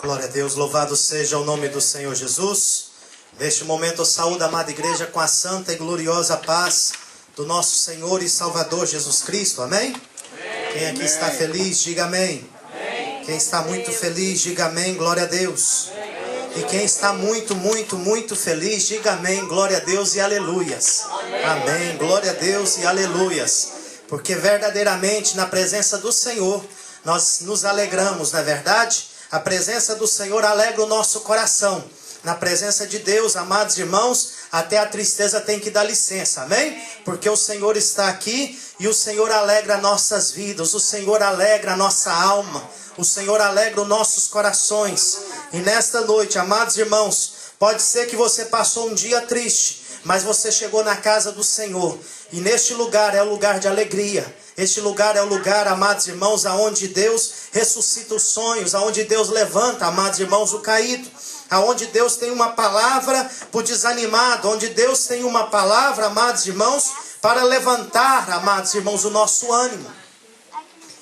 Glória a Deus, louvado seja o nome do Senhor Jesus. Neste momento eu saúdo a amada igreja com a santa e gloriosa paz do nosso Senhor e Salvador Jesus Cristo, amém? Amém. Quem aqui está feliz, diga amém. Amém. Quem está muito feliz, diga amém, glória a Deus. Amém. E quem está muito feliz, diga amém, glória a Deus e aleluias. Amém. Amém, glória a Deus e aleluias. Porque verdadeiramente na presença do Senhor nós nos alegramos, não é verdade? A presença do Senhor alegra o nosso coração. Na presença de Deus, amados irmãos, até a tristeza tem que dar licença, amém? Porque o Senhor está aqui e o Senhor alegra nossas vidas, o Senhor alegra a nossa alma, o Senhor alegra os nossos corações. E nesta noite, amados irmãos, pode ser que você passou um dia triste, mas você chegou na casa do Senhor. E neste lugar é o lugar de alegria. Este lugar é o lugar, amados irmãos, aonde Deus ressuscita os sonhos, aonde Deus levanta, amados irmãos, o caído. Aonde Deus tem uma palavra para o desanimado, onde Deus tem uma palavra, amados irmãos, para levantar, amados irmãos, o nosso ânimo.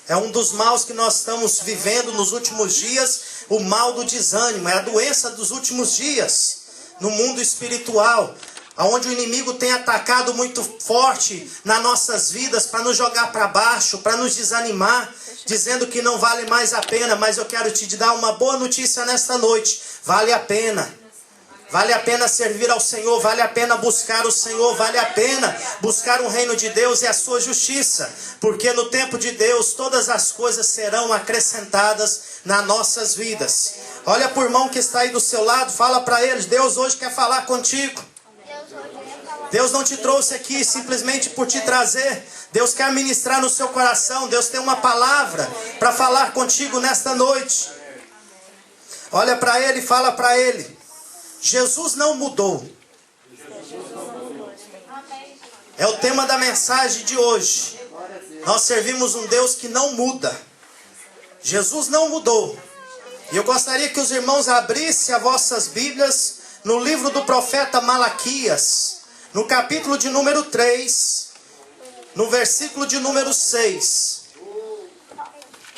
É um dos maus que nós estamos vivendo nos últimos dias, o mal do desânimo, é a doença dos últimos dias, no mundo espiritual, onde o inimigo tem atacado muito forte nas nossas vidas para nos jogar para baixo, para nos desanimar, dizendo que não vale mais a pena. Mas eu quero te dar uma boa notícia nesta noite. Vale a pena. Vale a pena servir ao Senhor, vale a pena buscar o Senhor, vale a pena buscar o reino de Deus e a sua justiça. Porque no tempo de Deus todas as coisas serão acrescentadas nas nossas vidas. Olha para o irmão que está aí do seu lado, fala para ele, Deus hoje quer falar contigo. Deus não te trouxe aqui simplesmente por te trazer. Deus quer ministrar no seu coração. Deus tem uma palavra para falar contigo nesta noite. Olha para ele e fala para ele. Jesus não mudou. É o tema da mensagem de hoje. Nós servimos um Deus que não muda. Jesus não mudou. E eu gostaria que os irmãos abrissem as vossas Bíblias no livro do profeta Malaquias. No capítulo de número 3, no versículo de número 6.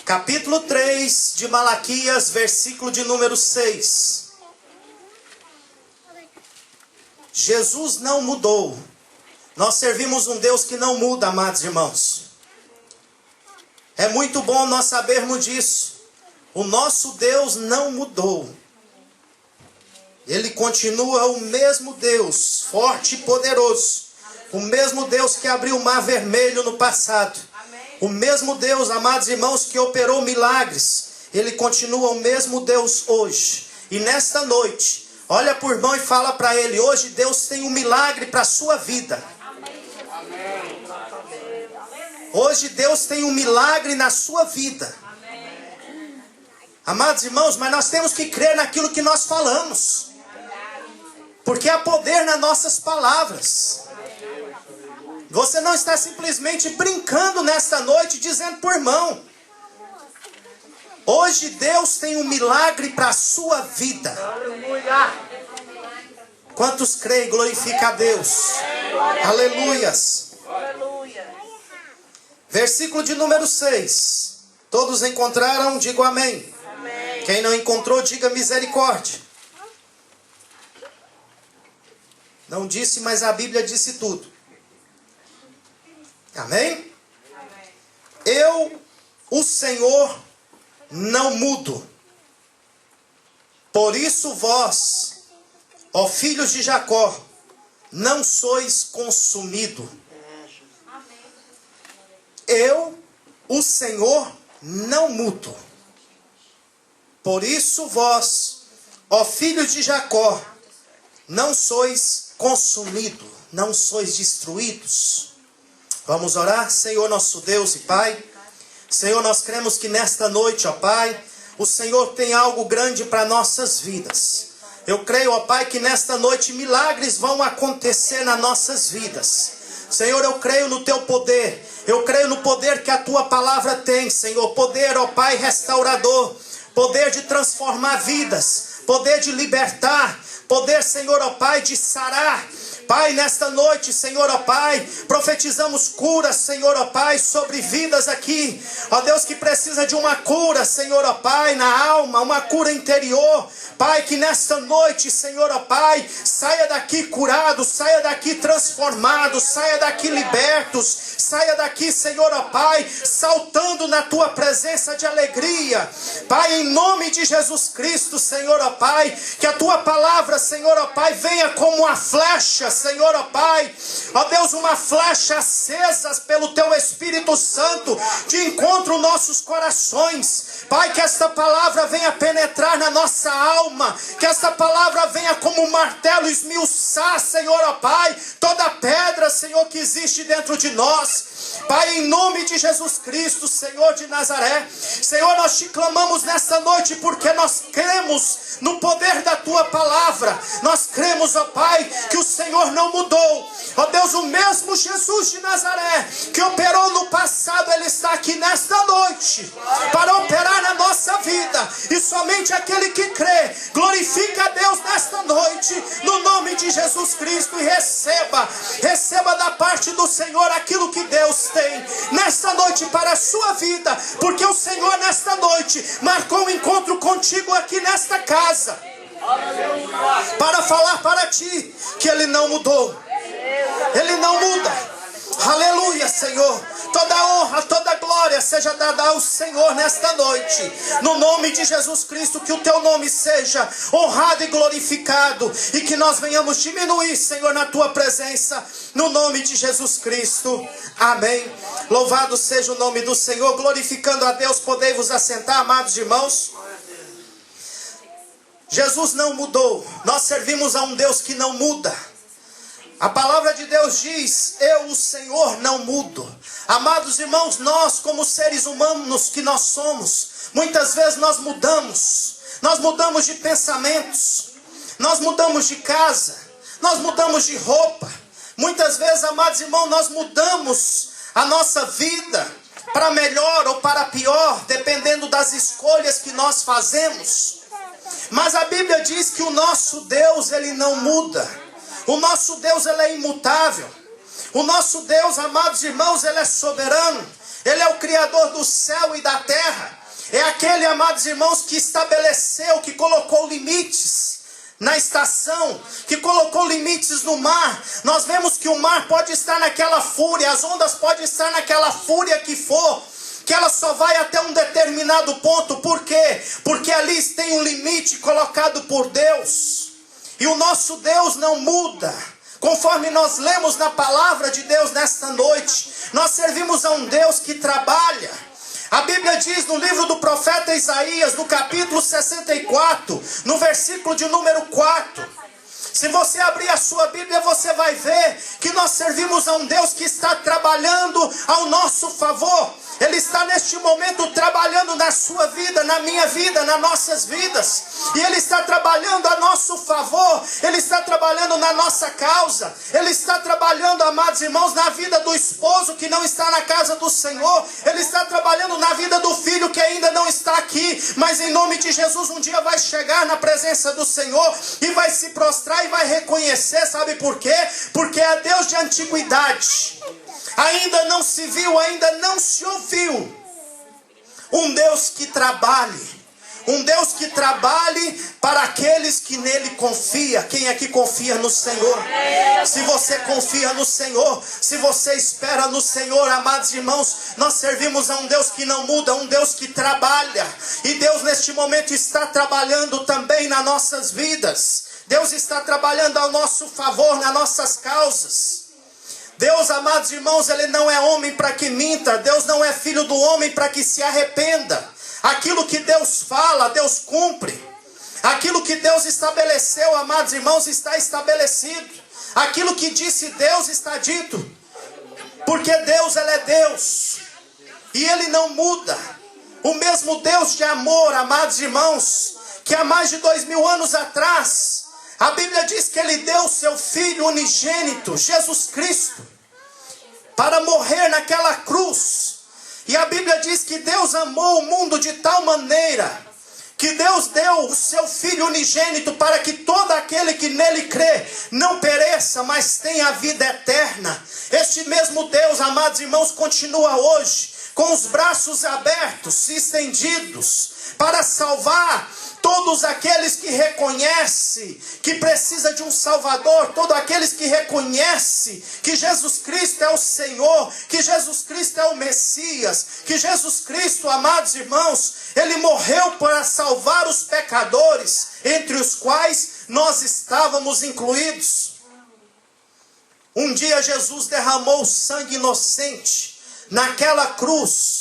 Capítulo 3 de Malaquias, versículo de número 6. Jesus não mudou. Nós servimos um Deus que não muda, amados irmãos. É muito bom nós sabermos disso. O nosso Deus não mudou. Ele continua o mesmo Deus, forte e poderoso. O mesmo Deus que abriu o mar vermelho no passado. O mesmo Deus, amados irmãos, que operou milagres. Ele continua o mesmo Deus hoje. E nesta noite, olha para o irmão e fala para ele, hoje Deus tem um milagre para a sua vida. Hoje Deus tem um milagre na sua vida. Amados irmãos, mas nós temos que crer naquilo que nós falamos. Porque há poder nas nossas palavras. Você não está simplesmente brincando nesta noite, dizendo para o irmão. Hoje Deus tem um milagre para a sua vida. Quantos creem, glorifica a Deus. Aleluias. Versículo de número 6. Todos encontraram? Digo amém. Quem não encontrou, diga misericórdia. Não disse, mas a Bíblia disse tudo. Amém? Eu, o Senhor, não mudo. Por isso vós, ó filhos de Jacó, não sois consumido. Eu, o Senhor, não mudo. Por isso vós, ó filhos de Jacó, não sois consumido, não sois destruídos. Vamos orar? Senhor nosso Deus e Pai, Senhor, nós cremos que nesta noite, ó Pai, o Senhor tem algo grande para nossas vidas. Eu creio, ó Pai, que nesta noite milagres vão acontecer nas nossas vidas. Senhor, eu creio no Teu poder, eu creio no poder que a Tua palavra tem, Senhor, poder, ó Pai, restaurador, poder de transformar vidas, poder de libertar, poder, Senhor, ó Pai, de sarar, Pai, nesta noite, Senhor, ó Pai, profetizamos cura, Senhor, ó Pai, sobre vidas aqui, ó Deus, que precisa de uma cura, Senhor, ó Pai, na alma, uma cura interior, Pai, que nesta noite, Senhor, ó Pai, saia daqui curado, saia daqui transformado, saia daqui libertos, saia daqui, Senhor, ó Pai, saltando na Tua presença de alegria, Pai, em nome de Jesus Cristo, Senhor, ó Pai, que a Tua palavra, Senhor, ó Pai, venha como uma flecha, Senhor, ó Pai, ó Deus, uma flecha acesa pelo Teu Espírito Santo, de encontro aos nossos corações, Pai, que esta palavra venha penetrar na nossa alma, que esta palavra venha como um martelo esmiuçar, Senhor, ó Pai, toda pedra, Senhor, que existe dentro de nós, Pai, em nome de Jesus Cristo, Senhor de Nazaré, Senhor, nós te clamamos nesta noite, porque nós cremos no poder da Tua palavra, nós cremos, ó Pai, que o Senhor não mudou, ó Deus, o mesmo Jesus de Nazaré, que operou no passado, Ele está aqui nesta noite, para operar na nossa vida, e somente aquele que crê, glorifica a Deus nesta noite, no nome de Jesus Cristo, e receba da parte do Senhor aquilo que Deus tem, nesta noite para a sua vida, porque o Senhor nesta noite, marcou um encontro contigo aqui nesta casa, para falar para ti, que Ele não mudou, Ele não muda. Aleluia, Senhor. Toda honra, toda glória seja dada ao Senhor nesta noite. No nome de Jesus Cristo, que o Teu nome seja honrado e glorificado. E que nós venhamos diminuir, Senhor, na Tua presença. No nome de Jesus Cristo. Amém. Louvado seja o nome do Senhor. Glorificando a Deus, podei-vos assentar, amados irmãos. Jesus não mudou. Nós servimos a um Deus que não muda. A palavra de Deus diz, eu, o Senhor, não mudo. Amados irmãos, nós como seres humanos que nós somos, muitas vezes nós mudamos de pensamentos, nós mudamos de casa, nós mudamos de roupa. Muitas vezes, amados irmãos, nós mudamos a nossa vida para melhor ou para pior, dependendo das escolhas que nós fazemos. Mas a Bíblia diz que o nosso Deus, Ele não muda. O nosso Deus, Ele é imutável. O nosso Deus, amados irmãos, Ele é soberano. Ele é o Criador do céu e da terra. É aquele, amados irmãos, que estabeleceu, que colocou limites na estação, que colocou limites no mar. Nós vemos que o mar pode estar naquela fúria, as ondas podem estar naquela fúria que for, que ela só vai até um determinado ponto. Por quê? Porque ali tem um limite colocado por Deus. E o nosso Deus não muda. Conforme nós lemos na palavra de Deus nesta noite, nós servimos a um Deus que trabalha. A Bíblia diz no livro do profeta Isaías, no capítulo 64, no versículo de número 4. Se você abrir a sua Bíblia, você vai ver que nós servimos a um Deus que está trabalhando ao nosso favor. Ele está neste momento trabalhando na sua vida, na minha vida, nas nossas vidas. E Ele está trabalhando a nosso favor. Ele está trabalhando na nossa causa. Ele está trabalhando, amados irmãos, na vida do esposo que não está na casa do Senhor. Ele está trabalhando na vida do filho que ainda não está aqui. Mas em nome de Jesus um dia vai chegar na presença do Senhor e vai se prostrar e vai reconhecer. Sabe por quê? Porque é Deus de antiguidade. Ainda não se viu, ainda não se ouviu um Deus que trabalhe. Um Deus que trabalhe para aqueles que nele confiam. Quem aqui confia no Senhor? Se você confia no Senhor, se você espera no Senhor, amados irmãos, nós servimos a um Deus que não muda, um Deus que trabalha. E Deus neste momento está trabalhando também nas nossas vidas. Deus está trabalhando ao nosso favor, nas nossas causas. Deus, amados irmãos, Ele não é homem para que minta. Deus não é filho do homem para que se arrependa. Aquilo que Deus fala, Deus cumpre. Aquilo que Deus estabeleceu, amados irmãos, está estabelecido. Aquilo que disse Deus está dito. Porque Deus, Ele é Deus. E Ele não muda. O mesmo Deus de amor, amados irmãos, que há mais de 2000 anos atrás, a Bíblia diz que Ele deu o seu Filho unigênito, Jesus Cristo, para morrer naquela cruz. E a Bíblia diz que Deus amou o mundo de tal maneira que Deus deu o seu Filho unigênito para que todo aquele que nele crê não pereça, mas tenha a vida eterna. Este mesmo Deus, amados irmãos, continua hoje com os braços abertos e estendidos para salvar todos aqueles que reconhecem que precisa de um Salvador, todos aqueles que reconhecem que Jesus Cristo é o Senhor, que Jesus Cristo é o Messias, que Jesus Cristo, amados irmãos, Ele morreu para salvar os pecadores, entre os quais nós estávamos incluídos. Um dia Jesus derramou sangue inocente naquela cruz,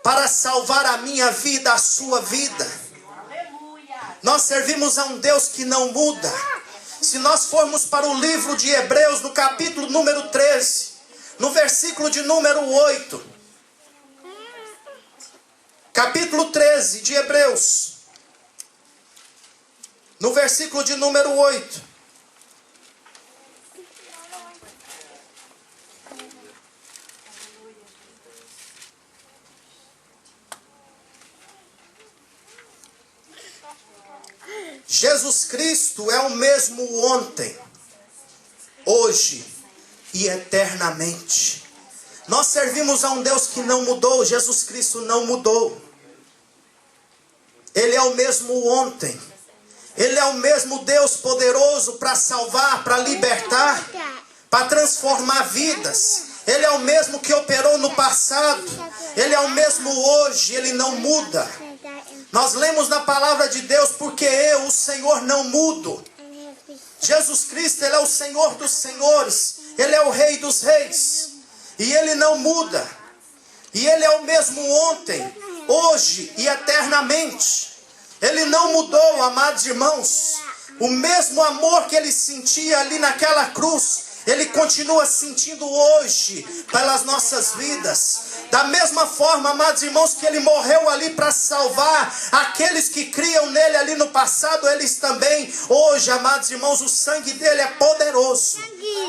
para salvar a minha vida, a sua vida. Nós servimos a um Deus que não muda. Se nós formos para o livro de Hebreus, no capítulo número 13, no versículo de número 8. Capítulo 13 de Hebreus, no versículo de número 8. Jesus Cristo é o mesmo ontem, hoje e eternamente. Nós servimos a um Deus que não mudou. Jesus Cristo não mudou. Ele é o mesmo ontem. Ele é o mesmo Deus poderoso para salvar, para libertar, para transformar vidas. Ele é o mesmo que operou no passado. Ele é o mesmo hoje. Ele não muda. Nós lemos na palavra de Deus, porque eu, o Senhor, não mudo. Jesus Cristo, Ele é o Senhor dos senhores. Ele é o Rei dos reis. E Ele não muda. E Ele é o mesmo ontem, hoje e eternamente. Ele não mudou, amados irmãos. O mesmo amor que Ele sentia ali naquela cruz, Ele continua sentindo hoje pelas nossas vidas. Da mesma forma, amados irmãos, que Ele morreu ali para salvar aqueles que criam nele ali no passado, eles também, hoje, amados irmãos, o sangue dele é poderoso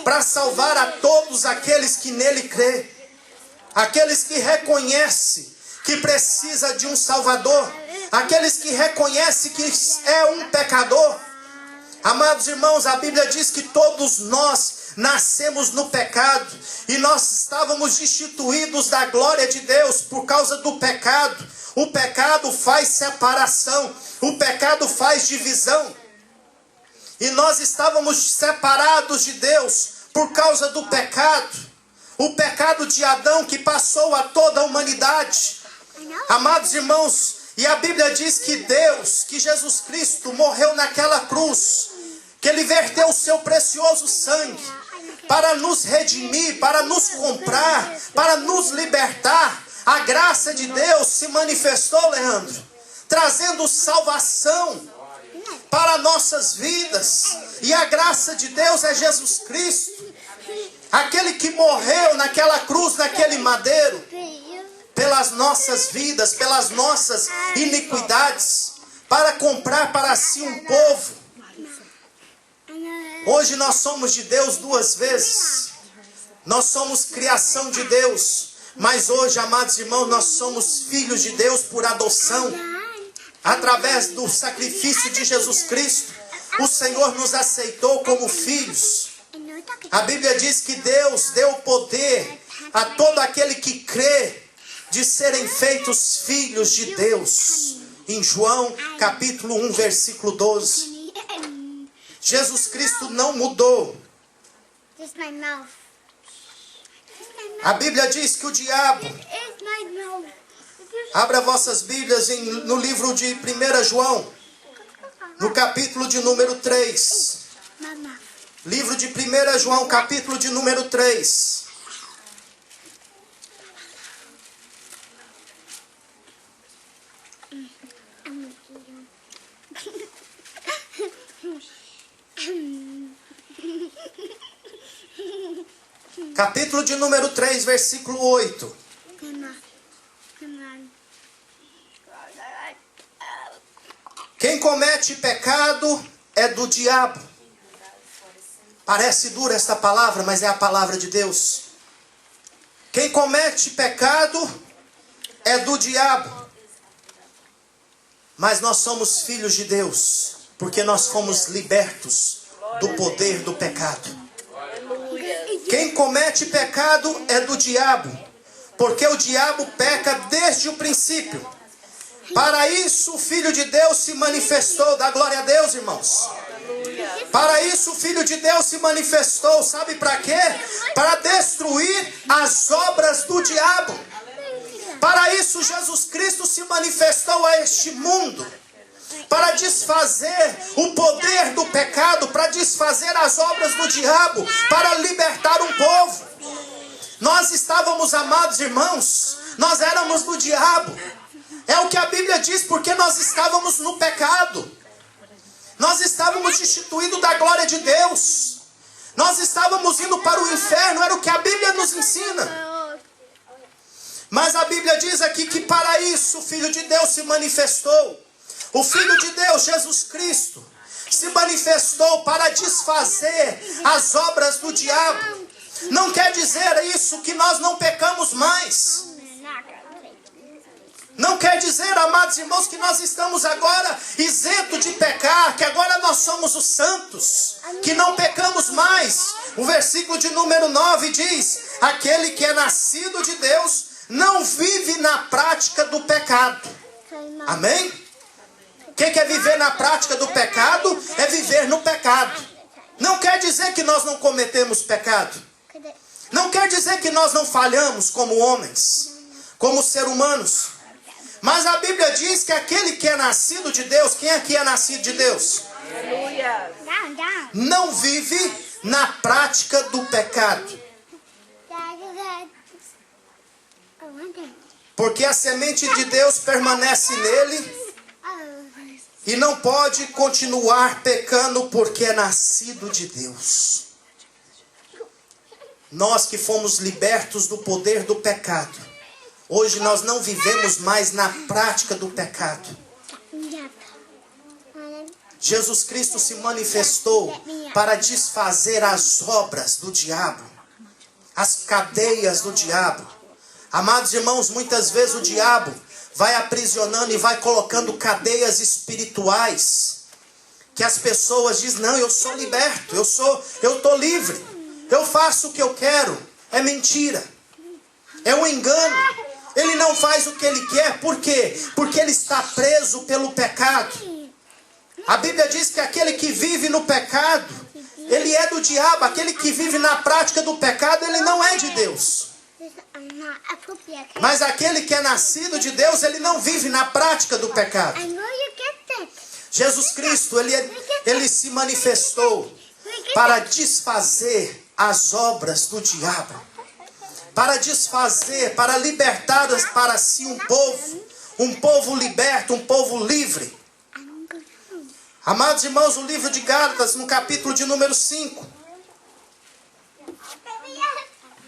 para salvar a todos aqueles que nele crê. Aqueles que reconhecem que precisa de um Salvador. Aqueles que reconhecem que é um pecador. Amados irmãos, a Bíblia diz que todos nós nascemos no pecado e nós estávamos destituídos da glória de Deus por causa do pecado. O pecado faz separação, o pecado faz divisão. E nós estávamos separados de Deus por causa do pecado. O pecado de Adão que passou a toda a humanidade. Amados irmãos, e a Bíblia diz que Deus, que Jesus Cristo morreu naquela cruz, que Ele verteu o seu precioso sangue para nos redimir, para nos comprar, para nos libertar. A graça de Deus se manifestou, Leandro, trazendo salvação para nossas vidas. E a graça de Deus é Jesus Cristo, aquele que morreu naquela cruz, naquele madeiro, pelas nossas vidas, pelas nossas iniquidades, para comprar para si um povo. Hoje nós somos de Deus duas vezes. Nós somos criação de Deus. Mas hoje, amados irmãos, nós somos filhos de Deus por adoção. Através do sacrifício de Jesus Cristo, o Senhor nos aceitou como filhos. A Bíblia diz que Deus deu poder a todo aquele que crê de serem feitos filhos de Deus. Em João capítulo 1, versículo 12. Jesus Cristo não mudou. A Bíblia diz que o diabo... Abra vossas Bíblias no livro de 1 João, no capítulo de número 3. Livro de 1 João, capítulo de número 3. Capítulo de número 3, versículo 8. Quem comete pecado é do diabo. Parece dura esta palavra, mas é a palavra de Deus. Quem comete pecado é do diabo. Mas nós somos filhos de Deus, porque nós fomos libertos do poder do pecado. Quem comete pecado é do diabo, porque o diabo peca desde o princípio. Para isso o Filho de Deus se manifestou. Dá glória a Deus, irmãos. Para isso o Filho de Deus se manifestou. Sabe para quê? Para destruir as obras do diabo. Para isso Jesus Cristo se manifestou a este mundo. Para desfazer o poder do pecado, para desfazer as obras do diabo, para libertar um povo. Nós estávamos, amados irmãos, nós éramos do diabo. É o que a Bíblia diz, porque nós estávamos no pecado. Nós estávamos destituídos da glória de Deus. Nós estávamos indo para o inferno, era o que a Bíblia nos ensina. Mas a Bíblia diz aqui que para isso o Filho de Deus se manifestou. O Filho de Deus, Jesus Cristo, se manifestou para desfazer as obras do diabo. Não quer dizer isso que nós não pecamos mais. Não quer dizer, amados irmãos, que nós estamos agora isentos de pecar, que agora nós somos os santos, que não pecamos mais. O versículo de número 9 diz: aquele que é nascido de Deus não vive na prática do pecado. Amém? O que é viver na prática do pecado? É viver no pecado. Não quer dizer que nós não cometemos pecado. Não quer dizer que nós não falhamos como homens, como seres humanos. Mas a Bíblia diz que aquele que é nascido de Deus, quem aqui é nascido de Deus? Aleluia. Não vive na prática do pecado. Porque a semente de Deus permanece nele e não pode continuar pecando porque é nascido de Deus. Nós que fomos libertos do poder do pecado, hoje nós não vivemos mais na prática do pecado. Jesus Cristo se manifestou para desfazer as obras do diabo, as cadeias do diabo. Amados irmãos, muitas vezes o diabo vai aprisionando e vai colocando cadeias espirituais, que as pessoas dizem: não, eu sou liberto, eu estou livre, eu faço o que eu quero. É mentira, é um engano. Ele não faz o que ele quer. Por quê? Porque ele está preso pelo pecado. A Bíblia diz que aquele que vive no pecado, ele é do diabo. Aquele que vive na prática do pecado, ele não é de Deus. Mas aquele que é nascido de Deus, ele não vive na prática do pecado. Jesus Cristo, ele se manifestou para desfazer as obras do diabo, para desfazer, para libertar para si um povo liberto, um povo livre. Amados irmãos, o livro de Gálatas, no capítulo de número 5.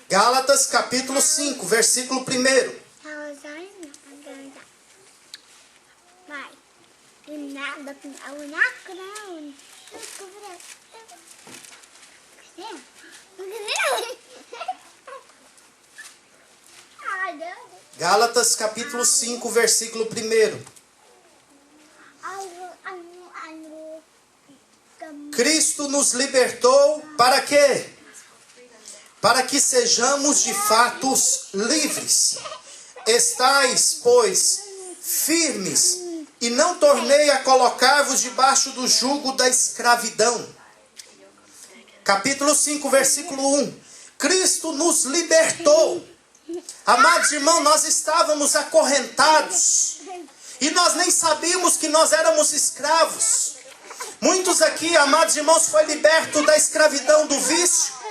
Gálatas capítulo 5, versículo 1. Gálatas capítulo 5, versículo 1. Cristo nos libertou para quê? Para que sejamos de fato livres. Estais, pois, firmes, e não tornei a colocar-vos debaixo do jugo da escravidão. Capítulo 5, versículo 1. Cristo nos libertou. Amados irmãos, nós estávamos acorrentados e nós nem sabíamos que nós éramos escravos. Muitos aqui, amados irmãos, foram libertos da escravidão do vício.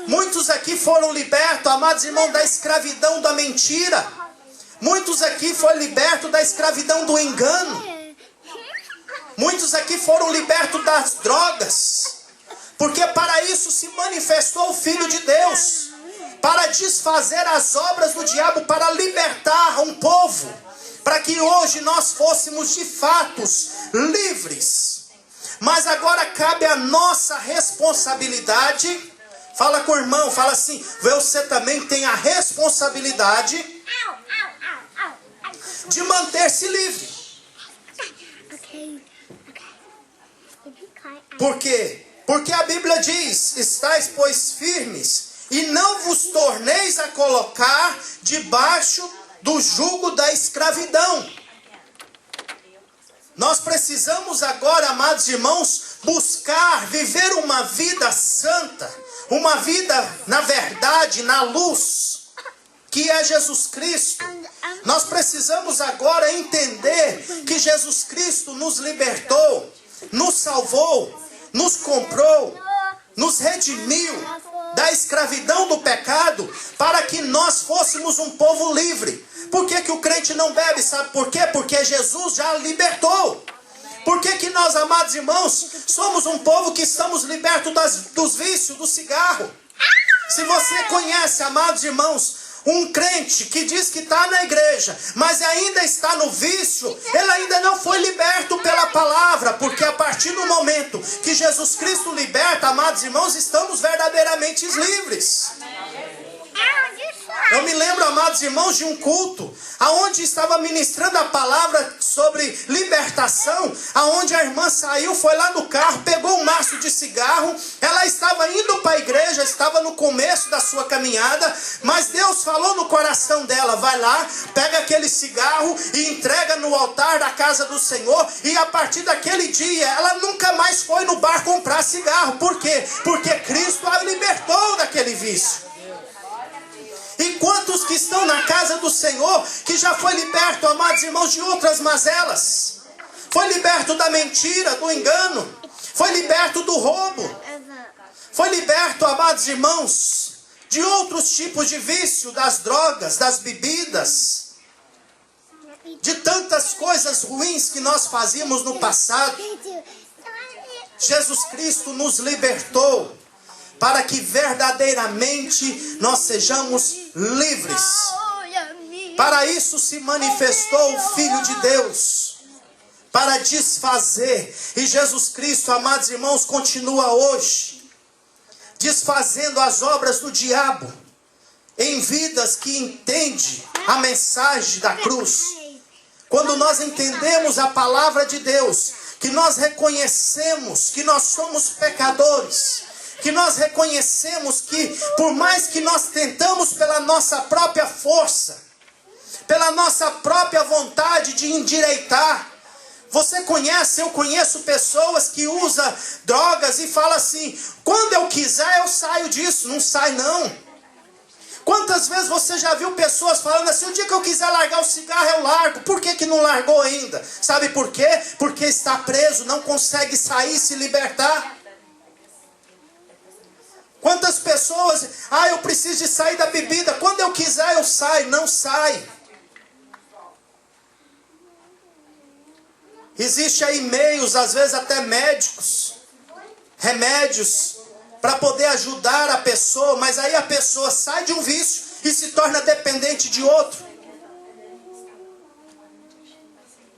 Muitos aqui foram libertos, amados irmãos, da escravidão da mentira. Muitos aqui foram libertos da escravidão do engano. Muitos aqui foram libertos das drogas. Porque para isso se manifestou o Filho de Deus. Para desfazer as obras do diabo, para libertar um povo. Para que hoje nós fôssemos de fato livres. Mas agora cabe a nossa responsabilidade. Fala com o irmão, fala assim: você também tem a responsabilidade de manter-se livre. Por quê? Porque a Bíblia diz: estáis, pois, firmes, e não vos torneis a colocar debaixo do jugo da escravidão. Nós precisamos agora, amados irmãos, buscar viver uma vida santa, uma vida na verdade, na luz, que é Jesus Cristo. Nós precisamos agora entender que Jesus Cristo nos libertou, nos salvou, nos comprou, nos redimiu da escravidão do pecado, para que nós fôssemos um povo livre. Por que que o crente não bebe? Sabe por quê? Porque Jesus já libertou. Por que que nós, amados irmãos, somos um povo que estamos libertos dos vícios, do cigarro? Se você conhece, amados irmãos, um crente que diz que está na igreja, mas ainda está no vício, ele ainda não foi liberto pela palavra, porque a partir do momento que Jesus Cristo liberta, amados irmãos, estamos verdadeiramente livres. Eu me lembro, amados irmãos, de um culto aonde estava ministrando a palavra sobre libertação, aonde a irmã saiu, foi lá no carro, pegou um maço de cigarro, ela estava indo para a igreja, estava no começo da sua caminhada, mas Deus falou no coração dela: vai lá, pega aquele cigarro e entrega no altar da casa do Senhor. E a partir daquele dia, ela nunca mais foi no bar comprar cigarro. Por quê? Porque Cristo a libertou daquele vício. E quantos que estão na casa do Senhor, que já foi liberto, amados irmãos, de outras mazelas? Foi liberto da mentira, do engano. Foi liberto do roubo. Foi liberto, amados irmãos, de outros tipos de vício, das drogas, das bebidas, de tantas coisas ruins que nós fazíamos no passado. Jesus Cristo nos libertou para que verdadeiramente nós sejamos livres. Para isso se manifestou o Filho de Deus, para desfazer. E Jesus Cristo, amados irmãos, continua hoje desfazendo as obras do diabo em vidas que entendem a mensagem da cruz. Quando nós entendemos a palavra de Deus, que nós reconhecemos que nós somos pecadores, que nós reconhecemos que por mais que nós tentamos pela nossa própria força, pela nossa própria vontade de endireitar, você conhece, eu conheço pessoas que usam drogas e falam assim: quando eu quiser eu saio disso. Não sai não. Quantas vezes você já viu pessoas falando assim: o dia que eu quiser largar o cigarro eu largo. Por que que não largou ainda? Sabe por quê? Porque está preso, não consegue sair, se libertar. Quantas pessoas: eu preciso de sair da bebida, quando eu quiser eu saio. Não sai. Existe aí meios, às vezes até médicos, remédios, para poder ajudar a pessoa, mas aí a pessoa sai de um vício e se torna dependente de outro.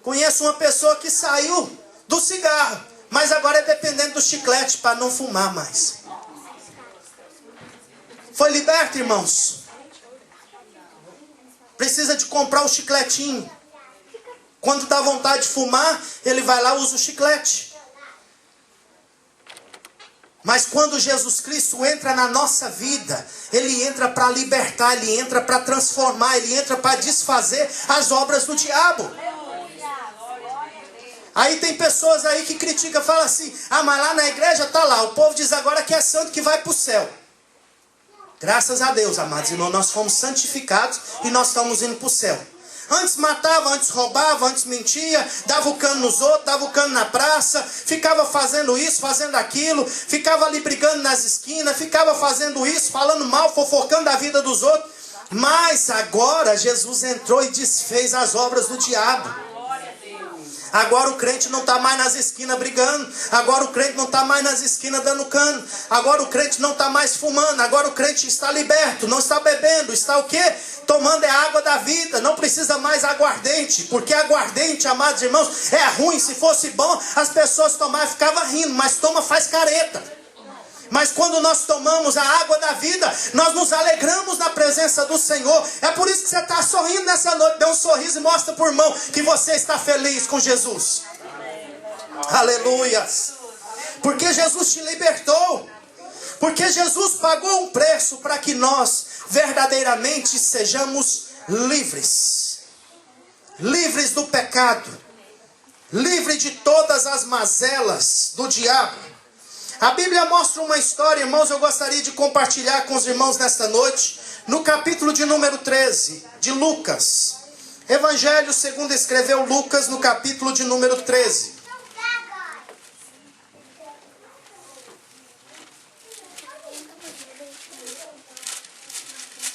Conheço uma pessoa que saiu do cigarro, mas agora é dependente do chiclete para não fumar mais. Foi liberto, irmãos. Precisa de comprar o chicletinho. Quando dá vontade de fumar, ele vai lá e usa o chiclete. Mas quando Jesus Cristo entra na nossa vida, Ele entra para libertar, Ele entra para transformar, Ele entra para desfazer as obras do diabo. Aí tem pessoas aí que criticam, falam assim: mas lá na igreja está lá, o povo diz agora que é santo, que vai para o céu. Graças a Deus, amados irmãos, nós fomos santificados e nós estamos indo para o céu. Antes matava, antes roubava, antes mentia, dava o cano nos outros, dava o cano na praça, ficava fazendo isso, fazendo aquilo, ficava ali brigando nas esquinas, ficava fazendo isso, falando mal, fofocando da vida dos outros. Mas agora Jesus entrou e desfez as obras do diabo. Agora o crente não está mais nas esquinas brigando. Agora o crente não está mais nas esquinas dando cano. Agora o crente não está mais fumando. Agora o crente está liberto, não está bebendo. Está o quê? Tomando a água da vida. Não precisa mais aguardente. Porque aguardente, amados irmãos, é ruim. Se fosse bom, as pessoas tomavam e ficavam rindo. Mas toma, faz careta. Mas quando nós tomamos a água da vida, nós nos alegramos na presença do Senhor. É por isso que você está sorrindo nessa noite. Dê um sorriso e mostra para o irmão que você está feliz com Jesus. Aleluia. Porque Jesus te libertou. Porque Jesus pagou um preço para que nós verdadeiramente sejamos livres. Livres do pecado. Livre de todas as mazelas do diabo. A Bíblia mostra uma história, irmãos, eu gostaria de compartilhar com os irmãos nesta noite, no capítulo de número 13, de Lucas. Evangelho segundo escreveu Lucas, no capítulo de número 13.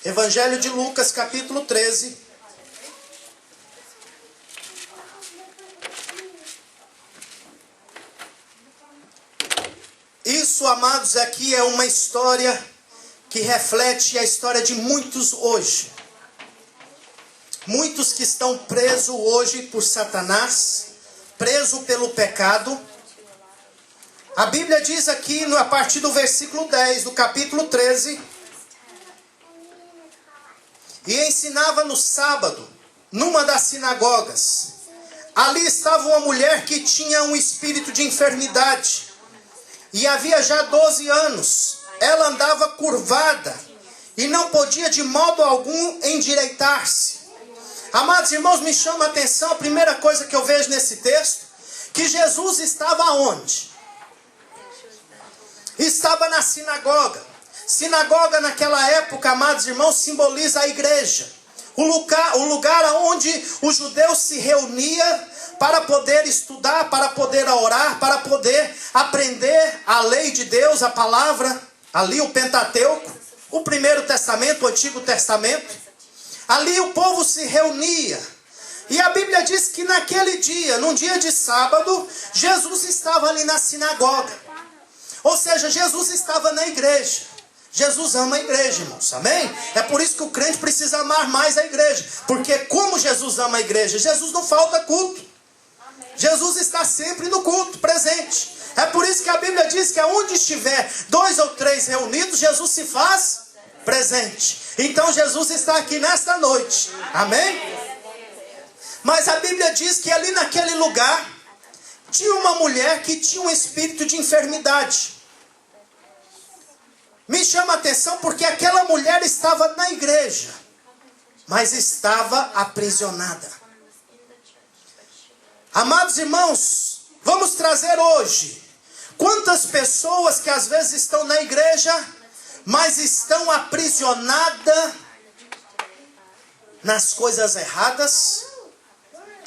Evangelho de Lucas, capítulo 13. Isso, amados, aqui é uma história que reflete a história de muitos hoje. Muitos que estão presos hoje por Satanás, presos pelo pecado. A Bíblia diz aqui, a partir do versículo 10, do capítulo 13... E ensinava no sábado, numa das sinagogas. Ali estava uma mulher que tinha um espírito de enfermidade. E havia já 12 anos. Ela andava curvada e não podia de modo algum endireitar-se. Amados irmãos, me chama a atenção, a primeira coisa que eu vejo nesse texto, que Jesus estava onde? Estava na sinagoga. Sinagoga naquela época, amados irmãos, simboliza a igreja. O lugar onde os judeus se reuniam para poder estudar, para poder orar, para poder aprender a lei de Deus, a palavra, ali o Pentateuco, o Primeiro Testamento, o Antigo Testamento. Ali o povo se reunia. E a Bíblia diz que naquele dia, num dia de sábado, Jesus estava ali na sinagoga. Ou seja, Jesus estava na igreja. Jesus ama a igreja, irmãos, amém? É por isso que o crente precisa amar mais a igreja. Porque como Jesus ama a igreja? Jesus não falta culto. Jesus está sempre no culto, presente. É por isso que a Bíblia diz que onde estiver 2 ou 3 reunidos, Jesus se faz presente. Então Jesus está aqui nesta noite, amém? Mas a Bíblia diz que ali naquele lugar, tinha uma mulher que tinha um espírito de enfermidade. Me chama a atenção porque aquela mulher estava na igreja, mas estava aprisionada. Amados irmãos, vamos trazer hoje quantas pessoas que às vezes estão na igreja, mas estão aprisionadas nas coisas erradas,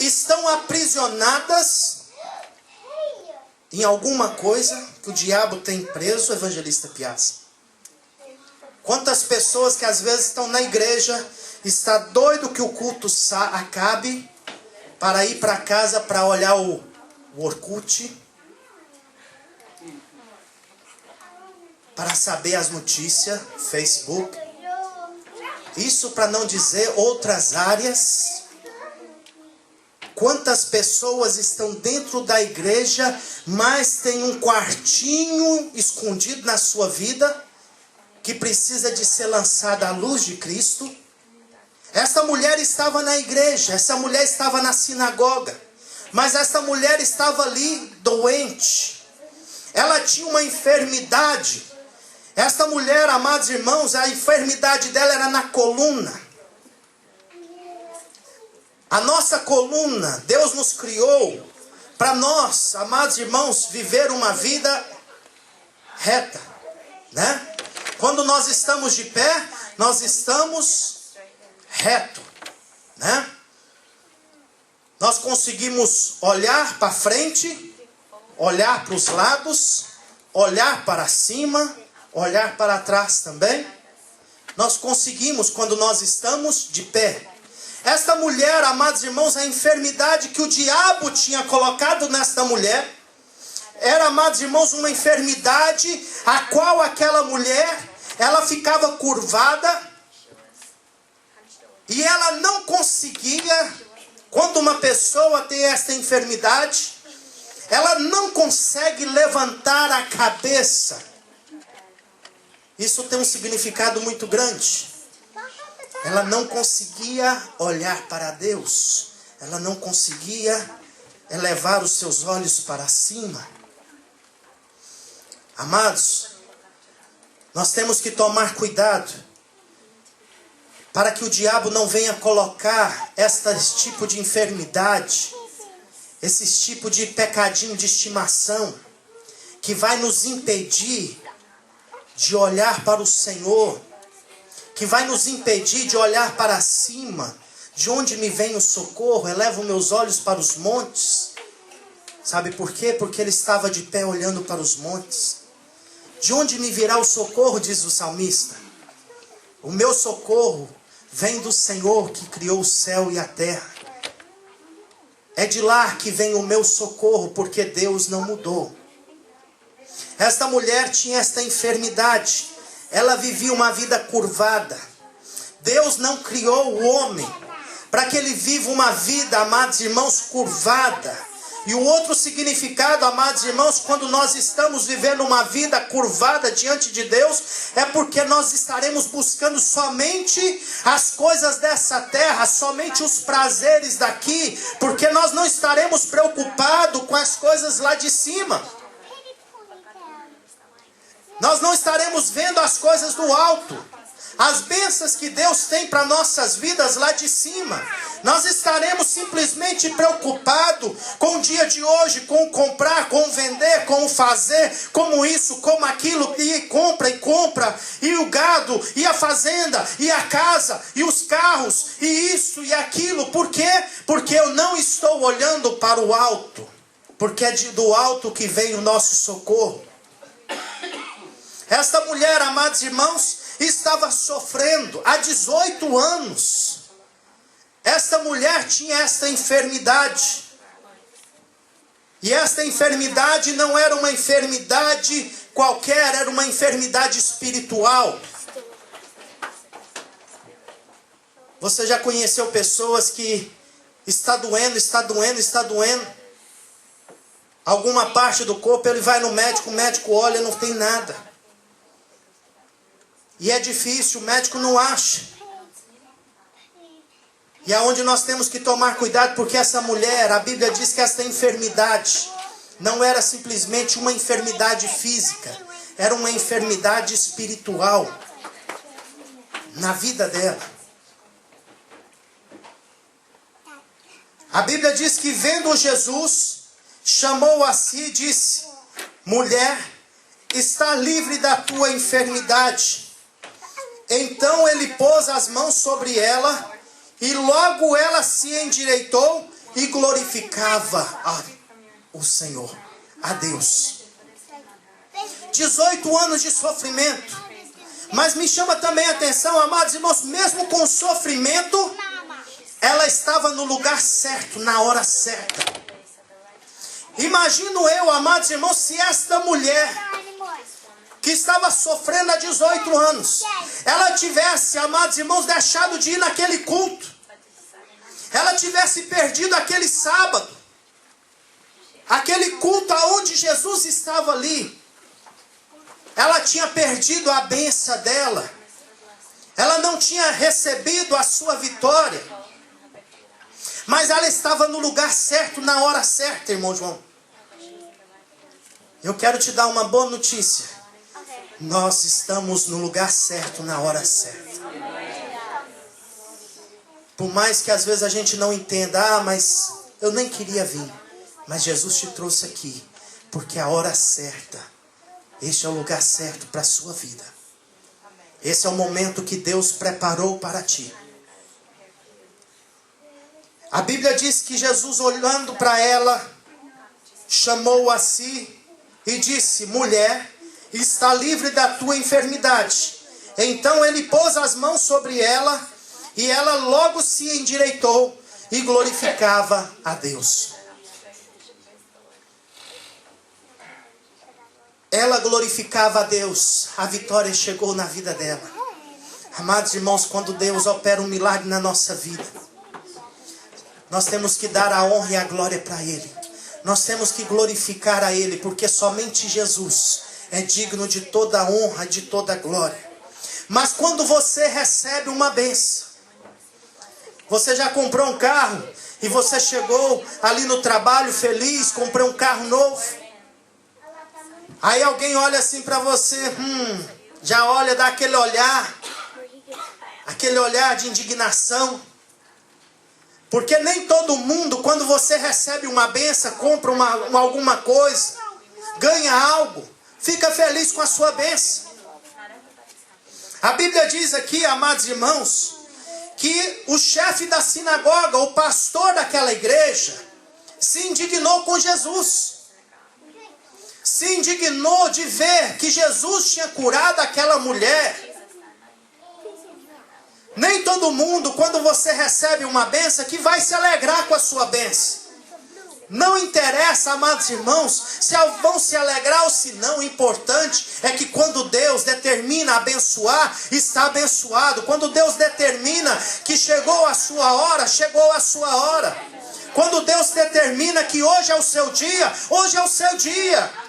estão aprisionadas em alguma coisa que o diabo tem preso, evangelista Piazza. Quantas pessoas que às vezes estão na igreja, está doido que o culto acabe, para ir para casa para olhar o Orkut, para saber as notícias, Facebook. Isso para não dizer outras áreas. Quantas pessoas estão dentro da igreja, mas tem um quartinho escondido na sua vida, que precisa de ser lançada à luz de Cristo. Essa mulher estava na igreja, essa mulher estava na sinagoga, mas essa mulher estava ali doente. Ela tinha uma enfermidade. Esta mulher, amados irmãos, a enfermidade dela era na coluna. A nossa coluna, Deus nos criou para nós, amados irmãos, viver uma vida reta, né? Quando nós estamos de pé, nós estamos reto, né? Nós conseguimos olhar para frente, olhar para os lados, olhar para cima, olhar para trás também. Nós conseguimos quando nós estamos de pé. Esta mulher, amados irmãos, a enfermidade que o diabo tinha colocado nesta mulher, era, amados irmãos, uma enfermidade a qual aquela mulher, ela ficava curvada e ela não conseguia, quando uma pessoa tem esta enfermidade, ela não consegue levantar a cabeça. Isso tem um significado muito grande. Ela não conseguia olhar para Deus. Ela não conseguia é levar os seus olhos para cima. Amados, nós temos que tomar cuidado para que o diabo não venha colocar esse tipo de enfermidade, esse tipo de pecadinho de estimação, que vai nos impedir de olhar para o Senhor, que vai nos impedir de olhar para cima. De onde me vem o socorro? Elevo meus olhos para os montes. Sabe por quê? Porque ele estava de pé olhando para os montes. De onde me virá o socorro, diz o salmista? O meu socorro vem do Senhor que criou o céu e a terra. É de lá que vem o meu socorro, porque Deus não mudou. Esta mulher tinha esta enfermidade. Ela vivia uma vida curvada. Deus não criou o homem para que ele viva uma vida, amados irmãos, curvada. E o outro significado, amados irmãos, quando nós estamos vivendo uma vida curvada diante de Deus, é porque nós estaremos buscando somente as coisas dessa terra, somente os prazeres daqui, porque nós não estaremos preocupados com as coisas lá de cima. Nós não estaremos vendo as coisas do alto, as bênçãos que Deus tem para nossas vidas lá de cima. Nós estaremos simplesmente preocupados com o dia de hoje, com o comprar, com o vender, com o fazer, como isso, como aquilo, e compra, e o gado, e a fazenda, e a casa, e os carros, e isso e aquilo. Por quê? Porque eu não estou olhando para o alto, porque é do alto que vem o nosso socorro. Esta mulher, amados irmãos, estava sofrendo há 18 anos. Esta mulher tinha esta enfermidade. E esta enfermidade não era uma enfermidade qualquer, era uma enfermidade espiritual. Você já conheceu pessoas que está doendo. Alguma parte do corpo, ele vai no médico, o médico olha, não tem nada. E é difícil, o médico não acha. E é onde nós temos que tomar cuidado, porque essa mulher, a Bíblia diz que essa enfermidade não era simplesmente uma enfermidade física, era uma enfermidade espiritual na vida dela. A Bíblia diz que vendo Jesus, chamou a si e disse: mulher, está livre da tua enfermidade. Então ele pôs as mãos sobre ela, e logo ela se endireitou e glorificava o Senhor, a Deus. 18 anos de sofrimento. Mas me chama também a atenção, amados irmãos, mesmo com sofrimento, ela estava no lugar certo, na hora certa. Imagino eu, amados irmãos, se esta mulher que estava sofrendo há 18 anos, ela tivesse, amados irmãos, deixado de ir naquele culto, ela tivesse perdido aquele sábado, aquele culto aonde Jesus estava ali, ela tinha perdido a bênção dela, ela não tinha recebido a sua vitória, mas ela estava no lugar certo, na hora certa, irmão João. Eu quero te dar uma boa notícia. Nós estamos no lugar certo, na hora certa. Por mais que às vezes a gente não entenda, mas eu nem queria vir. Mas Jesus te trouxe aqui, porque a hora certa, este é o lugar certo para a sua vida. Esse é o momento que Deus preparou para ti. A Bíblia diz que Jesus, olhando para ela, chamou a si e disse: mulher, está livre da tua enfermidade. Então ele pôs as mãos sobre ela, e ela logo se endireitou e glorificava a Deus. Ela glorificava a Deus. A vitória chegou na vida dela. Amados irmãos, quando Deus opera um milagre na nossa vida, nós temos que dar a honra e a glória para Ele. Nós temos que glorificar a Ele, porque somente Jesus é digno de toda a honra, de toda a glória. Mas quando você recebe uma bênção, você já comprou um carro E você chegou ali no trabalho feliz, comprou um carro novo. Aí alguém olha assim para você, já olha, dá aquele olhar de indignação. Porque nem todo mundo, quando você recebe uma bênção, compra alguma coisa, ganha algo, fica feliz com a sua bênção. A Bíblia diz aqui, amados irmãos, que o chefe da sinagoga, o pastor daquela igreja, se indignou com Jesus. Se indignou de ver que Jesus tinha curado aquela mulher. Nem todo mundo, quando você recebe uma bênção, que vai se alegrar com a sua bênção. Não interessa, amados irmãos, se vão se alegrar ou se não. O importante é que quando Deus determina abençoar, está abençoado. Quando Deus determina que chegou a sua hora, chegou a sua hora. Quando Deus determina que hoje é o seu dia, hoje é o seu dia.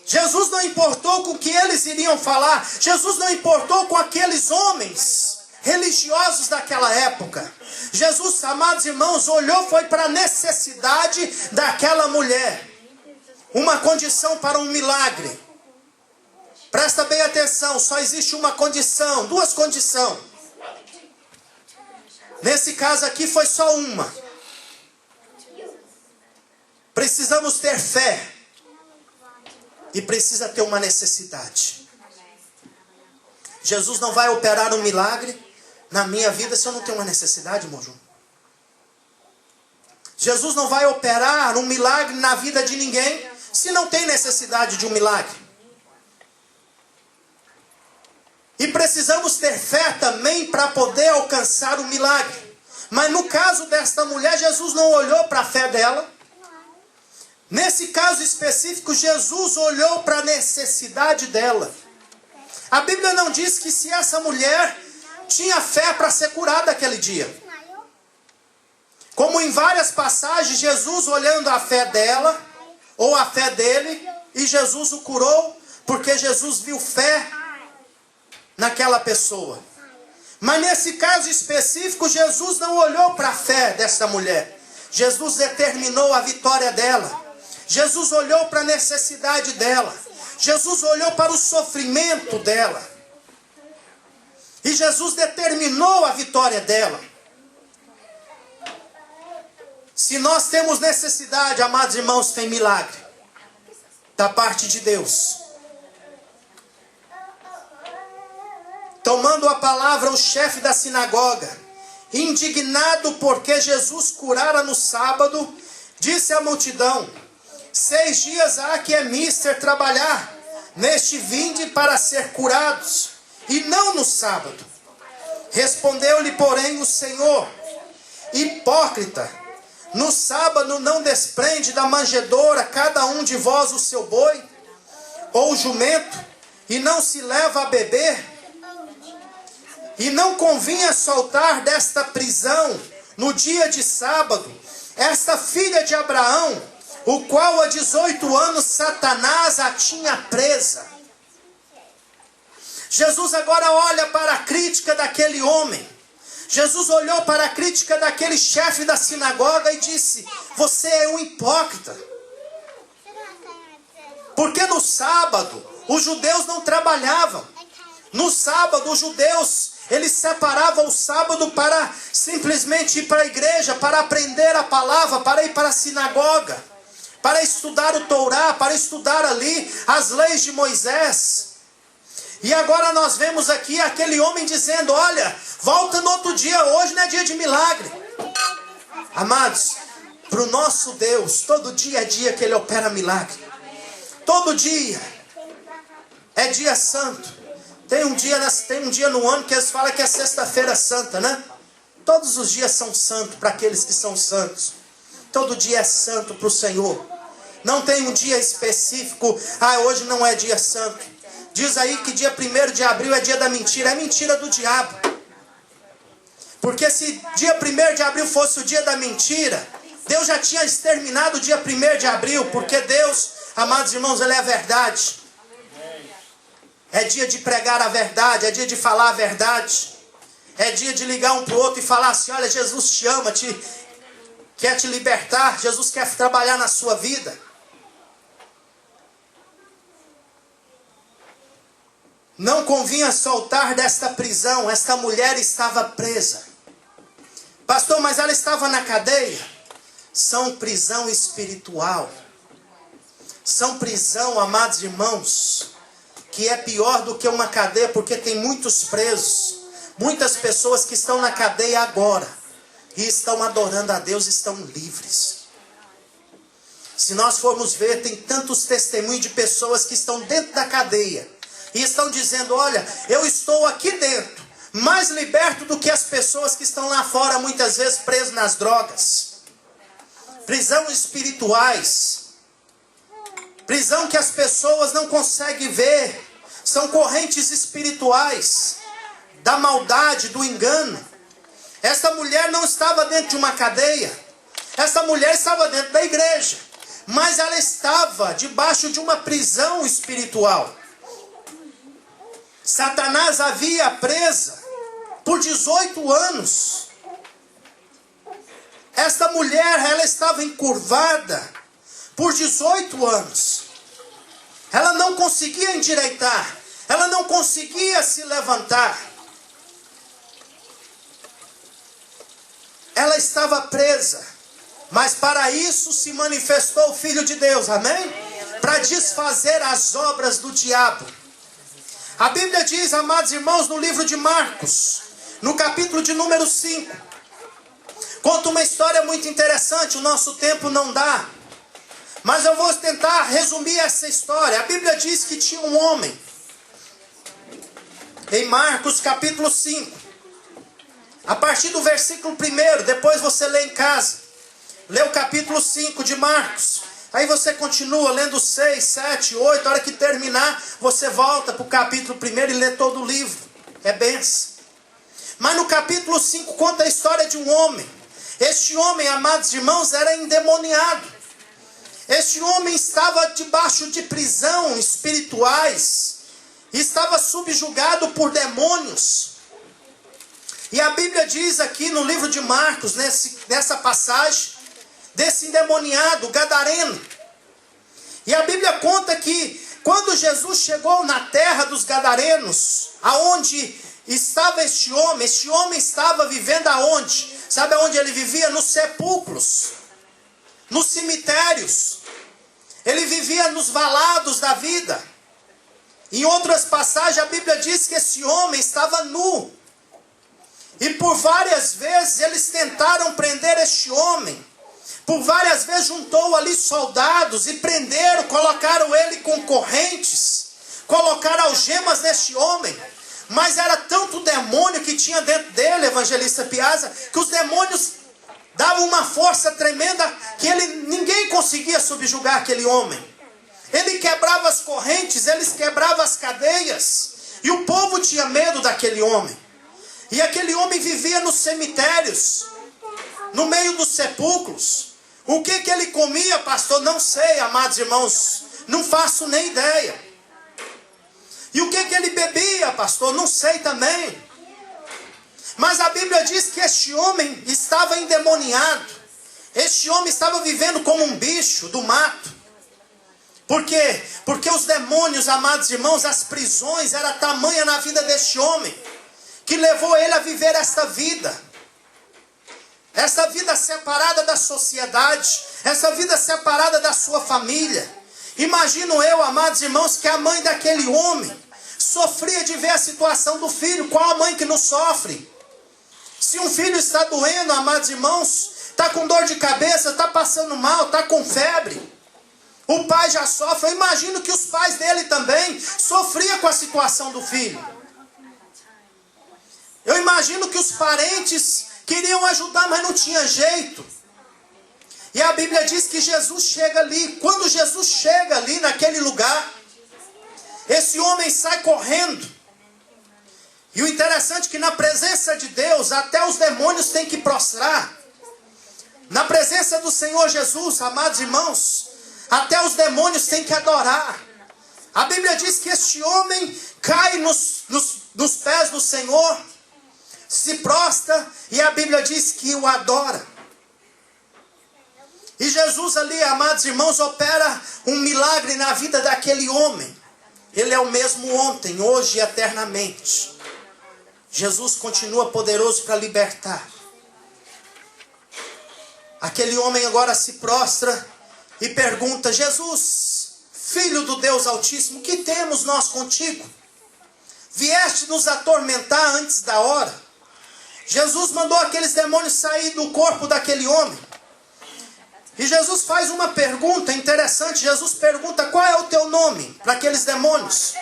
Jesus não importou com o que eles iriam falar. Jesus não importou com aqueles homens religiosos daquela época. Jesus, amados irmãos, olhou, foi para a necessidade daquela mulher. Uma condição para um milagre. Presta bem atenção, só existe uma condição, duas condições. Nesse caso aqui foi só uma. Precisamos ter fé. E precisa ter uma necessidade. Jesus não vai operar um milagre na minha vida se eu não tenho uma necessidade, irmão João. Jesus não vai operar um milagre na vida de ninguém se não tem necessidade de um milagre. E precisamos ter fé também para poder alcançar o milagre. Mas no caso desta mulher, Jesus não olhou para a fé dela. Nesse caso específico, Jesus olhou para a necessidade dela. A Bíblia não diz que se essa mulher tinha fé para ser curada aquele dia. Como em várias passagens, Jesus olhando a fé dela, ou a fé dele, e Jesus o curou, porque Jesus viu fé naquela pessoa. Mas nesse caso específico, Jesus não olhou para a fé dessa mulher. Jesus determinou a vitória dela. Jesus olhou para a necessidade dela. Jesus olhou para o sofrimento dela. E Jesus determinou a vitória dela. Se nós temos necessidade, amados irmãos, tem milagre da parte de Deus. Tomando a palavra o chefe da sinagoga, indignado porque Jesus curara no sábado, disse à multidão: 6 dias há que é mister trabalhar, neste vinde para ser curados, e não no sábado. Respondeu-lhe, porém, o Senhor: hipócrita, no sábado não desprende da manjedoura cada um de vós o seu boi, ou jumento, e não se leva a beber? E não convinha soltar desta prisão, no dia de sábado, esta filha de Abraão, o qual há 18 anos Satanás a tinha presa. Jesus agora olha para a crítica daquele homem. Jesus olhou para a crítica daquele chefe da sinagoga e disse: você é um hipócrita. Porque no sábado os judeus não trabalhavam. No sábado os judeus, eles separavam o sábado para simplesmente ir para a igreja, para aprender a palavra, para ir para a sinagoga, para estudar o Torá, para estudar ali as leis de Moisés. E agora nós vemos aqui aquele homem dizendo: olha, volta no outro dia, hoje não é dia de milagre. Amados, para o nosso Deus, todo dia é dia que Ele opera milagre. Todo dia é dia santo. Tem um dia no ano que eles falam que é sexta-feira santa, né? Todos os dias são santos para aqueles que são santos. Todo dia é santo para o Senhor. Não tem um dia específico: hoje não é dia santo. Diz aí que dia 1º de abril é dia da mentira. É mentira do diabo. Porque se dia 1º de abril fosse o dia da mentira, Deus já tinha exterminado o dia 1º de abril. Porque Deus, amados irmãos, Ele é a verdade. É dia de pregar a verdade, é dia de falar a verdade. É dia de ligar um para o outro e falar assim: olha, Jesus te ama, quer te libertar, Jesus quer trabalhar na sua vida. Não convinha soltar desta prisão, esta mulher estava presa. Pastor, mas ela estava na cadeia? São prisão espiritual. São prisão, amados irmãos, que é pior do que uma cadeia, porque tem muitos presos. Muitas pessoas que estão na cadeia agora e estão adorando a Deus, estão livres. Se nós formos ver, tem tantos testemunhos de pessoas que estão dentro da cadeia e estão dizendo: olha, eu estou aqui dentro, mais liberto do que as pessoas que estão lá fora, muitas vezes presas nas drogas. Prisão espirituais. Prisão que as pessoas não conseguem ver. São correntes espirituais da maldade, do engano. Esta mulher não estava dentro de uma cadeia. Esta mulher estava dentro da igreja. Mas ela estava debaixo de uma prisão espiritual. Satanás havia presa por 18 anos. Esta mulher, ela estava encurvada por 18 anos. Ela não conseguia endireitar. Ela não conseguia se levantar. Ela estava presa. Mas para isso se manifestou o Filho de Deus. Amém? Para desfazer as obras do diabo. A Bíblia diz, amados irmãos, no livro de Marcos, no capítulo de número 5, conta uma história muito interessante. O nosso tempo não dá, mas eu vou tentar resumir essa história. A Bíblia diz que tinha um homem, em Marcos capítulo 5, a partir do versículo 1, depois você lê em casa, lê o capítulo 5 de Marcos. Aí você continua lendo 6, 7, 8, a hora que terminar, você volta para o capítulo 1 e lê todo o livro. É benção. Mas no capítulo 5 conta a história de um homem. Este homem, amados irmãos, era endemoniado. Este homem estava debaixo de prisão espirituais. Estava subjugado por demônios. E a Bíblia diz aqui no livro de Marcos, nessa passagem, desse endemoniado, gadareno. E a Bíblia conta que quando Jesus chegou na terra dos gadarenos, aonde estava este homem estava vivendo aonde? Sabe aonde ele vivia? Nos sepulcros, nos cemitérios. Ele vivia nos valados da vida. Em outras passagens a Bíblia diz que esse homem estava nu. E por várias vezes eles tentaram prender este homem. Por várias vezes juntou ali soldados e prenderam, colocaram ele com correntes, colocaram algemas neste homem. Mas era tanto demônio que tinha dentro dele, evangelista Piazza, que os demônios davam uma força tremenda que ninguém conseguia subjugar aquele homem. Ele quebrava as correntes, eles quebravam as cadeias. E o povo tinha medo daquele homem. E aquele homem vivia nos cemitérios, no meio dos sepulcros. O que ele comia, pastor? Não sei, amados irmãos. Não faço nem ideia. E o que ele bebia, pastor? Não sei também. Mas a Bíblia diz que este homem estava endemoniado. Este homem estava vivendo como um bicho do mato. Por quê? Porque os demônios, amados irmãos, as prisões eram tamanha na vida deste homem, que levou ele a viver esta vida. Essa vida separada da sociedade, essa vida separada da sua família. Imagino eu, amados irmãos, que a mãe daquele homem sofria de ver a situação do filho. Qual a mãe que não sofre? Se um filho está doendo, amados irmãos, está com dor de cabeça, está passando mal, está com febre, o pai já sofre. Eu imagino que os pais dele também sofriam com a situação do filho. Eu imagino que os parentes queriam ajudar, mas não tinha jeito. E a Bíblia diz que Jesus chega ali. Quando Jesus chega ali naquele lugar, esse homem sai correndo. E o interessante é que na presença de Deus, até os demônios têm que prostrar. Na presença do Senhor Jesus, amados irmãos, até os demônios têm que adorar. A Bíblia diz que este homem cai nos pés do Senhor. se prostra e a Bíblia diz que o adora. E Jesus ali, amados irmãos, opera um milagre na vida daquele homem. Ele é o mesmo ontem, hoje e eternamente. Jesus continua poderoso para libertar. Aquele homem agora se prostra e pergunta: Jesus, Filho do Deus Altíssimo, que temos nós contigo? Vieste nos atormentar antes da hora? Jesus mandou aqueles demônios sair do corpo daquele homem. E Jesus faz uma pergunta interessante. Jesus pergunta: qual é o teu nome? Para aqueles demônios.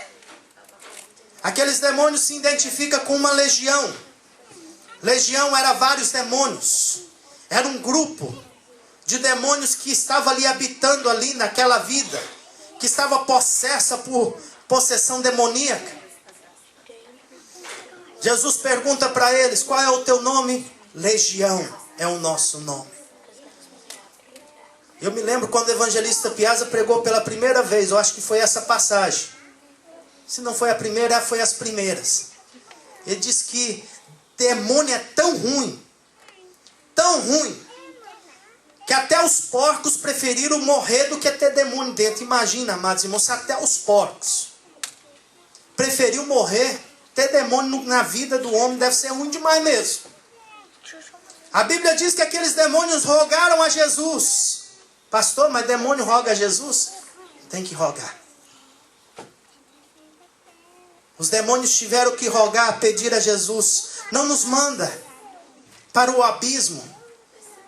Aqueles demônios se identificam com uma legião. Legião era vários demônios. Era um grupo de demônios que estava ali habitando ali naquela vida, que estava possessa por possessão demoníaca. Jesus pergunta para eles: qual é o teu nome? Legião é o nosso nome. Eu me lembro quando o evangelista Piazza pregou pela primeira vez, eu acho que foi essa passagem. Se não foi a primeira, foi as primeiras. Ele diz que demônio é tão ruim, que até os porcos preferiram morrer do que ter demônio dentro. Imagina, amados irmãos, se até os porcos preferiram morrer, ter demônio na vida do homem deve ser ruim demais mesmo. A Bíblia diz que aqueles demônios rogaram a Jesus. Pastor, mas demônio roga a Jesus? Tem que rogar. Os demônios tiveram que rogar, pedir a Jesus: não nos manda para o abismo.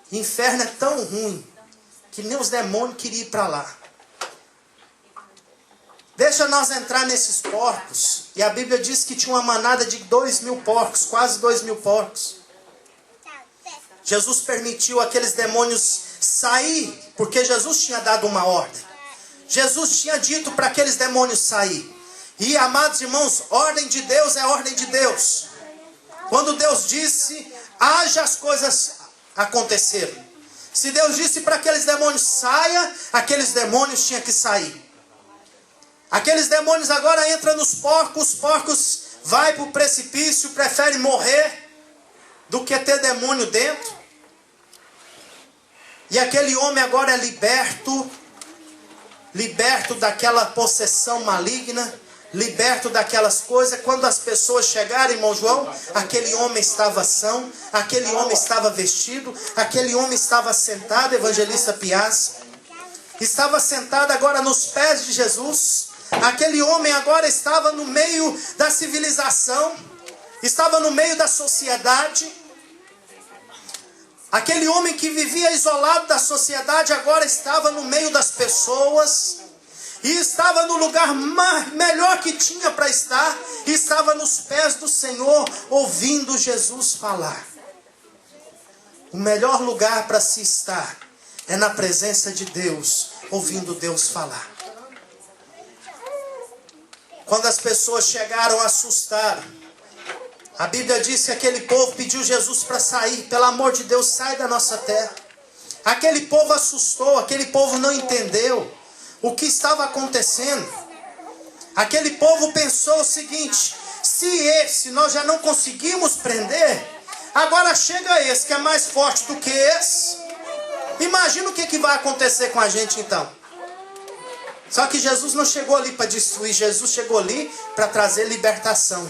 O inferno é tão ruim que nem os demônios queriam ir para lá. Deixa nós entrar nesses porcos. E a Bíblia diz que tinha uma manada de 2.000 porcos, quase 2.000 porcos. Jesus permitiu aqueles demônios sair, porque Jesus tinha dado uma ordem. Jesus tinha dito para aqueles demônios sair. E, amados irmãos, ordem de Deus é ordem de Deus. Quando Deus disse, haja, as coisas aconteceram. Se Deus disse para aqueles demônios, saia, aqueles demônios tinham que sair. Aqueles demônios agora entram nos porcos, os porcos vai para o precipício, preferem morrer do que ter demônio dentro. E aquele homem agora é liberto daquela possessão maligna, liberto daquelas coisas. Quando as pessoas chegaram, irmão João, aquele homem estava são, aquele homem estava vestido, aquele homem estava sentado, evangelista Piazza, estava sentado agora nos pés de Jesus. Aquele homem agora estava no meio da civilização, estava no meio da sociedade. Aquele homem que vivia isolado da sociedade agora estava no meio das pessoas. E estava no lugar melhor que tinha para estar. E estava nos pés do Senhor, ouvindo Jesus falar. O melhor lugar para se estar é na presença de Deus, ouvindo Deus falar. Quando as pessoas chegaram, assustaram. A Bíblia diz que aquele povo pediu Jesus para sair. Pelo amor de Deus, sai da nossa terra. Aquele povo assustou, aquele povo não entendeu o que estava acontecendo. Aquele povo pensou o seguinte: se nós já não conseguimos prender, agora chega esse que é mais forte do que esse. Imagina o que vai acontecer com a gente então. Só que Jesus não chegou ali para destruir, Jesus chegou ali para trazer libertação.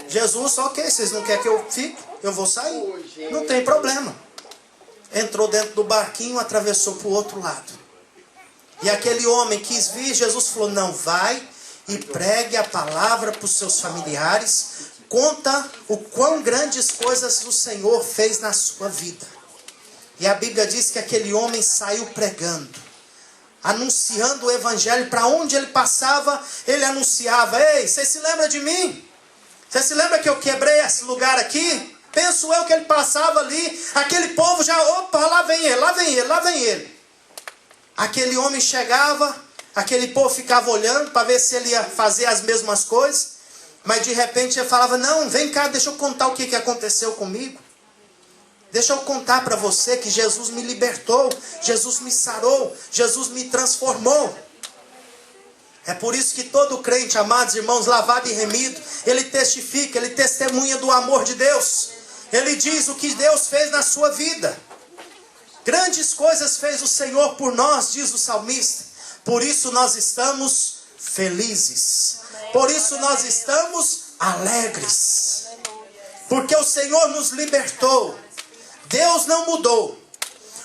Jesus, ok, vocês não querem que eu fique? Eu vou sair. Não tem problema. Entrou dentro do barquinho, atravessou para o outro lado. E aquele homem quis vir, Jesus falou: não, vai e pregue a palavra para os seus familiares. Conta o quão grandes coisas o Senhor fez na sua vida. E a Bíblia diz que aquele homem saiu pregando, anunciando o evangelho. Para onde ele passava, ele anunciava: ei, você se lembra de mim? Você se lembra que eu quebrei esse lugar aqui? Penso eu que ele passava ali, aquele povo já, opa, lá vem ele, lá vem ele, lá vem ele. Aquele homem chegava, aquele povo ficava olhando para ver se ele ia fazer as mesmas coisas. Mas de repente ele falava: não, vem cá, deixa eu contar o que aconteceu comigo. Deixa eu contar para você que Jesus me libertou, Jesus me sarou, Jesus me transformou. É por isso que todo crente, amados irmãos, lavado e remido, ele testifica, ele testemunha do amor de Deus. Ele diz o que Deus fez na sua vida. Grandes coisas fez o Senhor por nós, diz o salmista. Por isso nós estamos felizes. Por isso nós estamos alegres. Porque o Senhor nos libertou. Deus não mudou.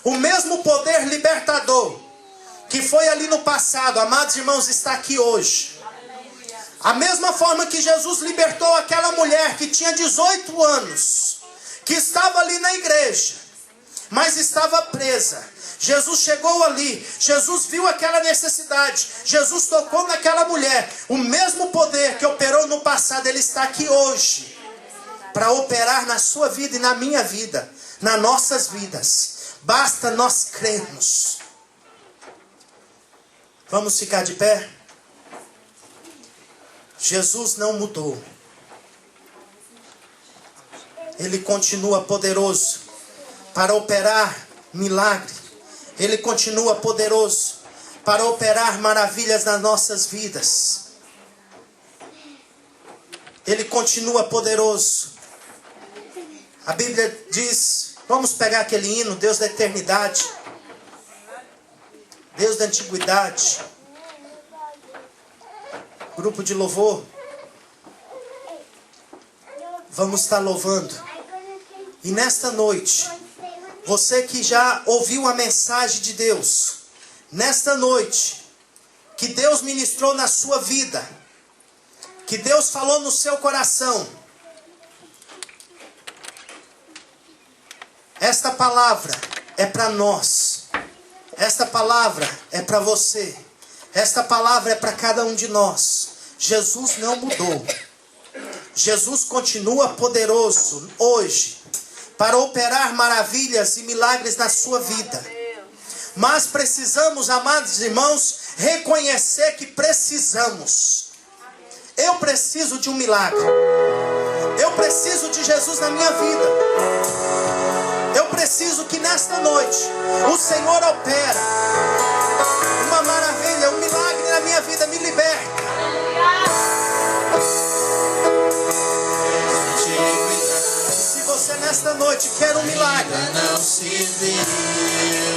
O mesmo poder libertador que foi ali no passado, amados irmãos, está aqui hoje. A mesma forma que Jesus libertou aquela mulher que tinha 18 anos, que estava ali na igreja, mas estava presa. Jesus chegou ali, Jesus viu aquela necessidade, Jesus tocou naquela mulher. O mesmo poder que operou no passado, ele está aqui hoje, para operar na sua vida e na minha vida, nas nossas vidas. Basta nós crermos. Vamos ficar de pé? Jesus não mudou. Ele continua poderoso para operar milagre. Ele continua poderoso para operar maravilhas nas nossas vidas. Ele continua poderoso. A Bíblia diz, vamos pegar aquele hino, Deus da eternidade, Deus da antiguidade. Grupo de louvor. Vamos estar louvando. E nesta noite, você que já ouviu a mensagem de Deus, nesta noite, que Deus ministrou na sua vida, que Deus falou no seu coração, esta palavra é para nós. Esta palavra é para você. Esta palavra é para cada um de nós. Jesus não mudou. Jesus continua poderoso hoje para operar maravilhas e milagres na sua vida. Mas precisamos, amados irmãos, reconhecer que precisamos. Eu preciso de um milagre. Eu preciso de Jesus na minha vida. Eu preciso que nesta noite o Senhor opera uma maravilha, um milagre na minha vida, me liberta. Se você nesta noite quer um milagre,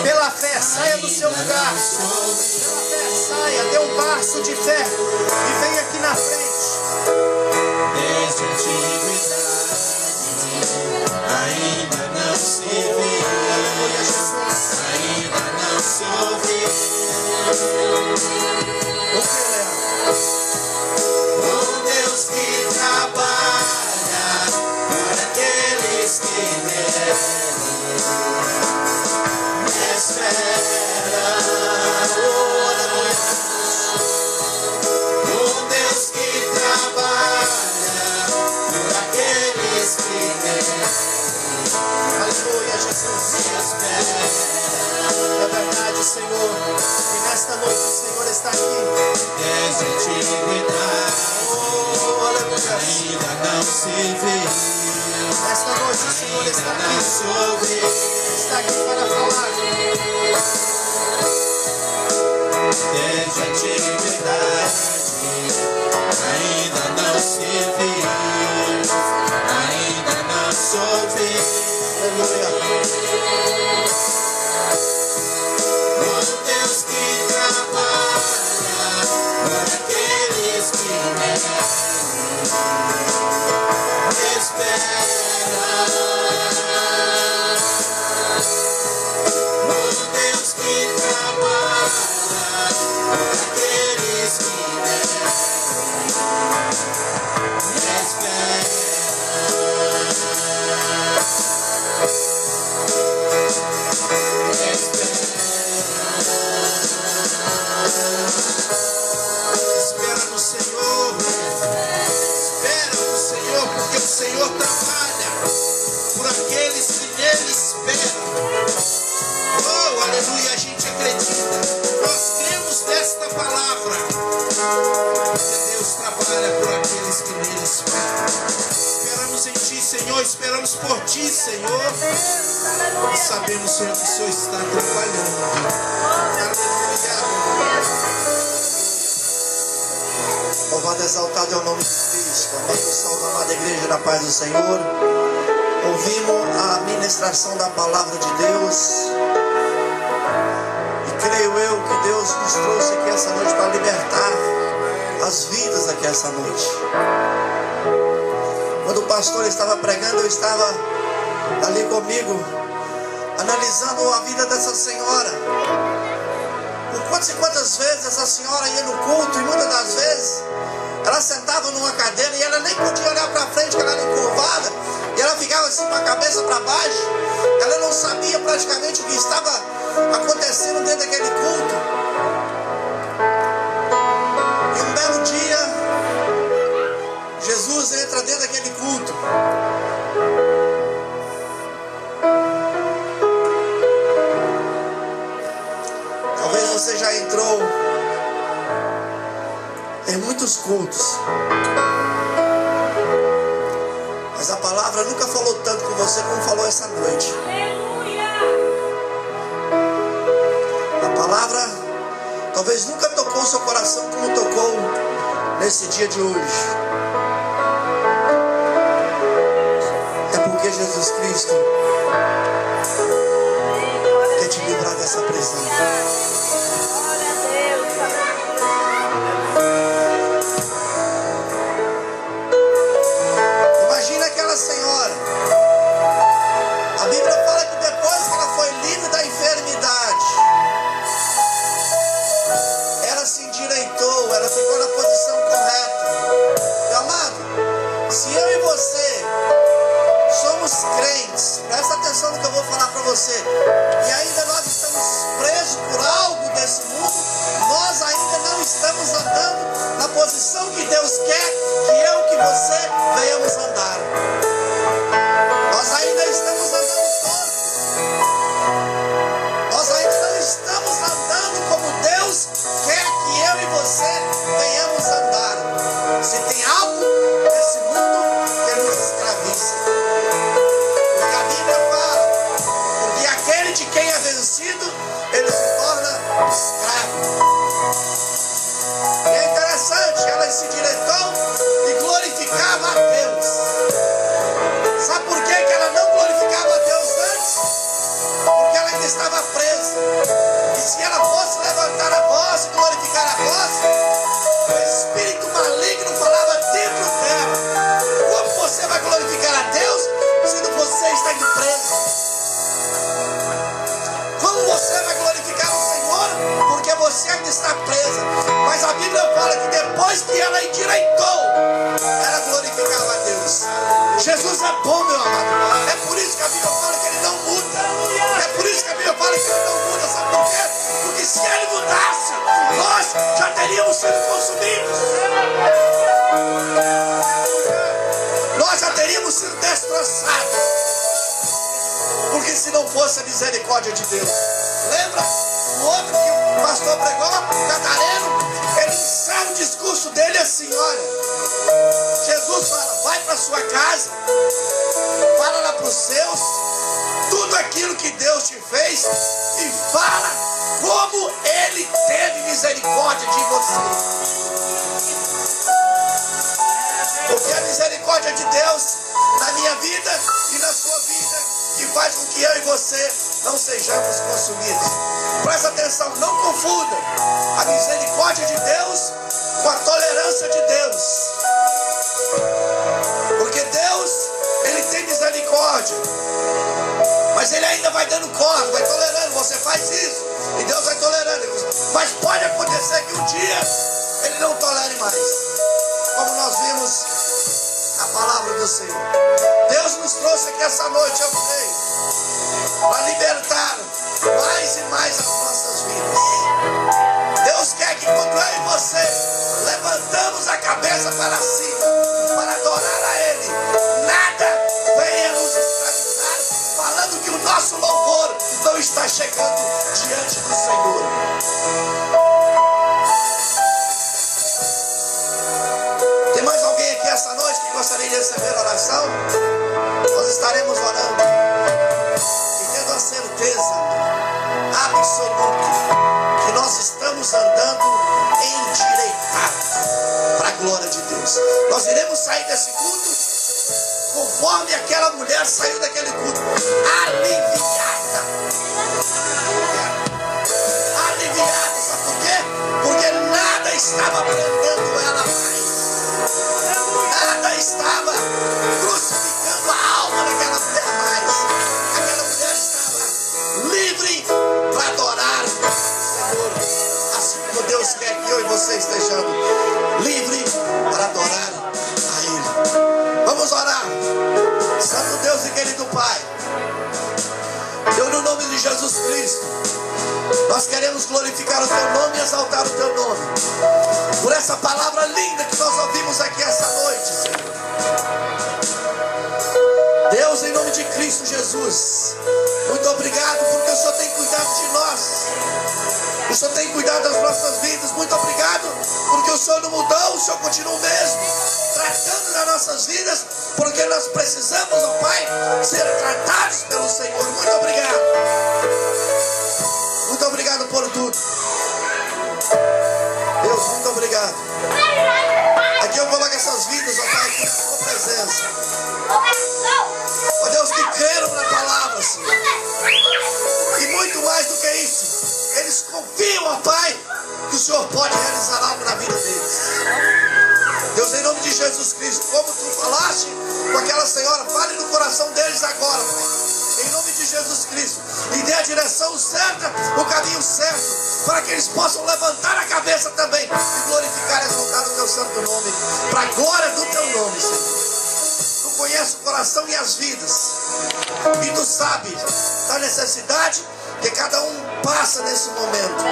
pela fé, saia do seu lugar. Pela fé, saia, dê um passo de fé e venha aqui na frente. Desde a antiguidade ainda não se viu, ainda não se ouviu o Deus que trabalha por aqueles que nele esperam. O Deus que trabalha por aqueles que nele. Aleluia, Jesus. É verdade, Senhor. E nesta noite o Senhor está aqui. Desde a antiguidade Aleluia. ainda não se viu, Nesta noite o Senhor está ainda não aqui. se ouviu. Está aqui para falar. Desde a antiguidade ainda não se viu, ainda não se ouviu. Aleluia. O Deus que trabalha por aqueles que nele esperam. O Deus que trabalha por aqueles que nele esperam. Espera no Senhor, porque o Senhor trabalha por aqueles que nele esperam. Oh, aleluia, a gente acredita. Nós cremos nesta palavra, porque Deus trabalha por aqueles que nele esperam. Esperamos em Ti, Senhor, esperamos por Ti, Senhor. E sabemos, Senhor, que o Senhor está trabalhando. Aleluia. Louvado, exaltado é o nome de Cristo. Amém. Eu saúdo a amada igreja da paz do Senhor. Ouvimos a ministração da palavra de Deus. E creio eu que Deus nos trouxe aqui essa noite para libertar as vidas aqui essa noite. Quando o pastor estava pregando, eu estava ali comigo, analisando a vida dessa senhora. Por quantas e quantas vezes essa senhora ia no culto, e muitas das vezes ela sentava numa cadeira e ela nem podia olhar para frente, que ela era encurvada, e ela ficava assim com a cabeça para baixo. Ela não sabia praticamente o que estava acontecendo dentro daquele culto. E um belo dia, Jesus entra dentro daquele culto. Talvez você já entrou em muitos cultos, mas a palavra nunca falou tanto com você como falou essa noite. A palavra talvez nunca tocou o seu coração como tocou nesse dia de hoje. É porque Jesus Cristo quer te livrar dessa prisão. Imagina aquela senhora. A Bíblia fala que depois que ela foi livre da enfermidade, ela se endireitou, ela ficou na posição correta. Meu amado, se eu e você somos crentes, presta atenção no que eu vou falar para você, e ainda nós estamos presos por algo desse mundo, nós ainda não estamos andando na posição que Deus quer que eu, que você venhamos andar. Nós ainda estamos andando torto. Nós ainda não estamos andando como Deus quer que eu e você venhamos andar. Se tem algo nesse mundo que nos escraviza, porque a Bíblia fala, porque aquele de quem é vencido, ele se torna escravo. E é interessante, ela se direitou e glorificava a Deus. Sabe por que ela não glorificava a Deus antes? Porque ela ainda estava presa. E se ela fosse levantar a voz e glorificar a voz, o espírito maligno falava dentro dela. Como você vai glorificar a Deus se você está indo preso? Como você vai glorificar o Senhor porque você ainda está presa? Mas a Bíblia fala que depois que ela endireitou, ela glorificava a Deus. Jesus é bom, meu amado. É por isso que a Bíblia fala que ele não muda. É por isso que a Bíblia fala que ele não muda. Sabe por quê? Porque se ele mudasse, nós já teríamos sido consumidos. Nós já teríamos sido destroçados. Porque se não fosse a misericórdia de Deus. Lembra o outro que o pastor pregou, o Gadareno? Ele encerra o discurso dele assim, olha. Jesus fala, vai para sua casa, fala lá para os seus, tudo aquilo que Deus te fez, e fala como Ele teve misericórdia de você. Porque a misericórdia de Deus na minha vida e na sua vida, que faz com que eu e você não sejamos consumidos. Presta atenção, não confunda a misericórdia de Deus com a tolerância de Deus. Porque Deus, Ele tem misericórdia, mas Ele ainda vai dando corda, vai tolerando. Você faz isso e Deus vai tolerando. Mas pode acontecer que um dia Ele não tolere mais, como nós vimos na palavra do Senhor. Deus nos trouxe aqui essa noite, eu creio, para libertar mais e mais as nossas vidas. Deus quer que quando eu e você levantamos a cabeça para cima, para adorar a Ele, nada venha nos escravizar, falando que o nosso louvor não está chegando diante do Senhor. Tem mais alguém aqui essa noite que gostaria de receber oração? Nós estaremos orando e tendo a certeza absoluta que nós estamos andando endireitados para a glória Deus. Nós iremos sair desse culto conforme aquela mulher saiu daquele culto, aliviada. Aliviada, sabe por quê? Porque nada estava prendendo ela mais. Nada estava crucificando a alma daquela mulher mais. Aquela mulher estava livre para adorar o Senhor. Assim como Deus quer que eu e você estejamos livres para adorar a Ele. Vamos orar. Santo Deus e querido Pai, Deus, no nome de Jesus Cristo, nós queremos glorificar o Teu nome e exaltar o Teu nome por essa palavra linda que nós ouvimos aqui essa noite, Senhor. Deus, em nome de Cristo Jesus, muito obrigado porque o Senhor tem cuidado de nós. O Senhor tem cuidado das nossas vidas. Muito obrigado porque o Senhor não mudou, o Senhor continua o mesmo, tratando das nossas vidas, porque nós precisamos, ó Pai, ser tratados pelo Senhor. Muito obrigado. Muito obrigado por tudo. Deus, muito obrigado. Aqui eu coloco essas vidas, ó Pai, aqui na Tua presença. Ó Deus, que creram na palavra, Senhor. E muito mais do que isso, eles confiam, ó Pai, que o Senhor pode realizar algo na vida deles. Deus, em nome de Jesus Cristo, como Tu falaste com aquela senhora, fale no coração deles agora, Pai. Em nome de Jesus Cristo, e dê a direção certa, o caminho certo, para que eles possam levantar a cabeça também e glorificar e exaltar o Teu santo nome, para a glória do Teu nome, Senhor. Tu conheces o coração e as vidas, e Tu sabes da necessidade que cada um passa nesse momento,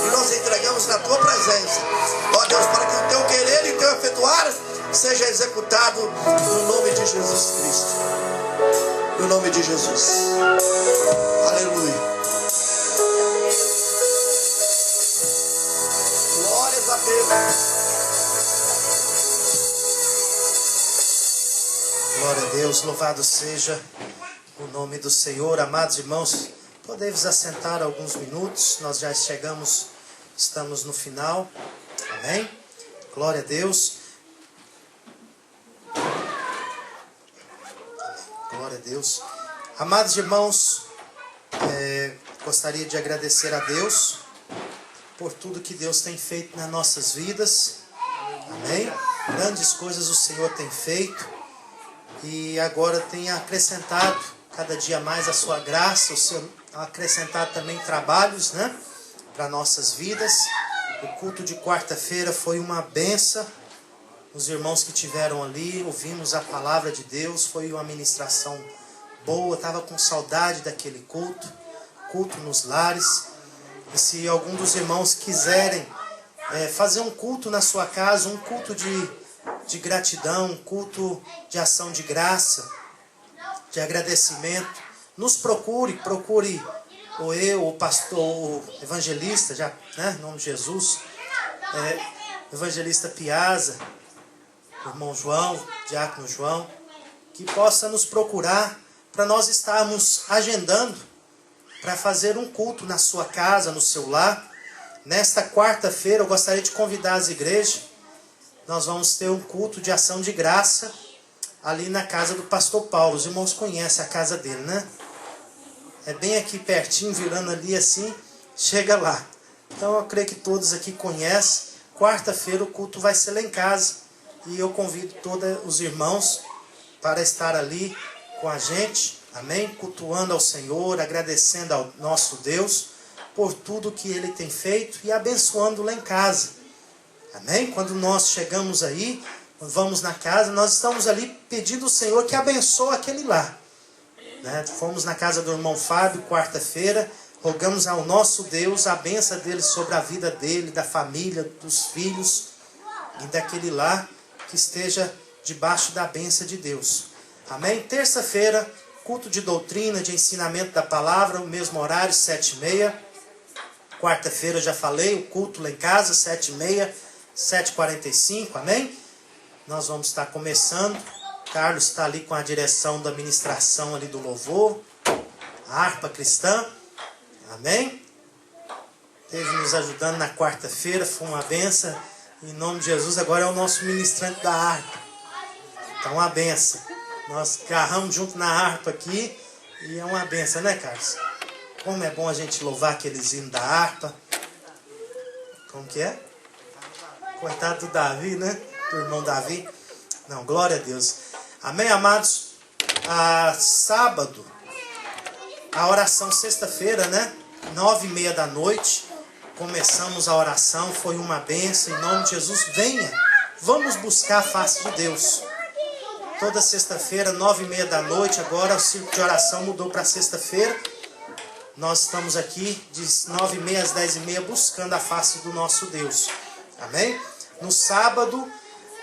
e nós entregamos na Tua presença, ó Deus, para que o Teu querer e o Teu efetuar seja executado no nome de Jesus Cristo. No nome de Jesus. Aleluia. Glórias a Deus. Glória a Deus, louvado seja o nome do Senhor. Amados irmãos, podemos assentar alguns minutos, nós já estamos no final. Amém? Glória a Deus. Glória a Deus. Amados irmãos, gostaria de agradecer a Deus por tudo que Deus tem feito nas nossas vidas. Amém? Grandes coisas o Senhor tem feito e agora tem acrescentado cada dia mais a sua graça, o Senhor acrescentado também trabalhos, né, para nossas vidas. O culto de quarta-feira foi uma bênção. Os irmãos que tiveram ali, ouvimos a palavra de Deus, foi uma ministração boa, estava com saudade daquele culto nos lares. E se algum dos irmãos quiserem fazer um culto na sua casa, um culto de gratidão, um culto de ação de graça, de agradecimento, nos procure ou eu, o pastor, o evangelista, já, né, em nome de Jesus, evangelista Piazza, o irmão João, o diácono João, que possa nos procurar para nós estarmos agendando para fazer um culto na sua casa, no seu lar. Nesta quarta-feira eu gostaria de convidar as igrejas. Nós vamos ter um culto de ação de graça ali na casa do pastor Paulo. Os irmãos conhecem a casa dele, né? É bem aqui pertinho, virando ali assim, chega lá. Então eu creio que todos aqui conhecem. Quarta-feira o culto vai ser lá em casa. E eu convido todos os irmãos para estar ali com a gente, amém? Cultuando ao Senhor, agradecendo ao nosso Deus por tudo que Ele tem feito e abençoando lá em casa, amém? Quando nós chegamos aí, vamos na casa, nós estamos ali pedindo ao Senhor que abençoe aquele lar, né? Fomos na casa do irmão Fábio, quarta-feira, rogamos ao nosso Deus a bênção dele sobre a vida dele, da família, dos filhos e daquele lar, que esteja debaixo da bênção de Deus. Amém? Terça-feira, culto de doutrina, de ensinamento da palavra, o mesmo horário, 7h30. Quarta-feira, eu já falei, o culto lá em casa, 7h30, 7h45, amém? Nós vamos estar começando. Carlos está ali com a direção da ministração ali do louvor, a harpa cristã, amém? Esteve nos ajudando na quarta-feira, foi uma bênção. Em nome de Jesus, agora é o nosso ministrante da harpa. Então, uma benção. Nós agarramos junto na harpa aqui e é uma benção, né, Carlos? Como é bom a gente louvar aqueles hinos da harpa. Como que é? Coitado do Davi, né? Do irmão Davi. Não, glória a Deus. Amém, amados? Sábado, a oração sexta-feira, né? 9h30 da noite. Começamos a oração, foi uma bênção. Em nome de Jesus, venha. Vamos buscar a face de Deus. Toda sexta-feira, 9h30 da noite. Agora o círculo de oração mudou para sexta-feira. Nós estamos aqui de 9h30 às 10h30 buscando a face do nosso Deus. Amém? No sábado,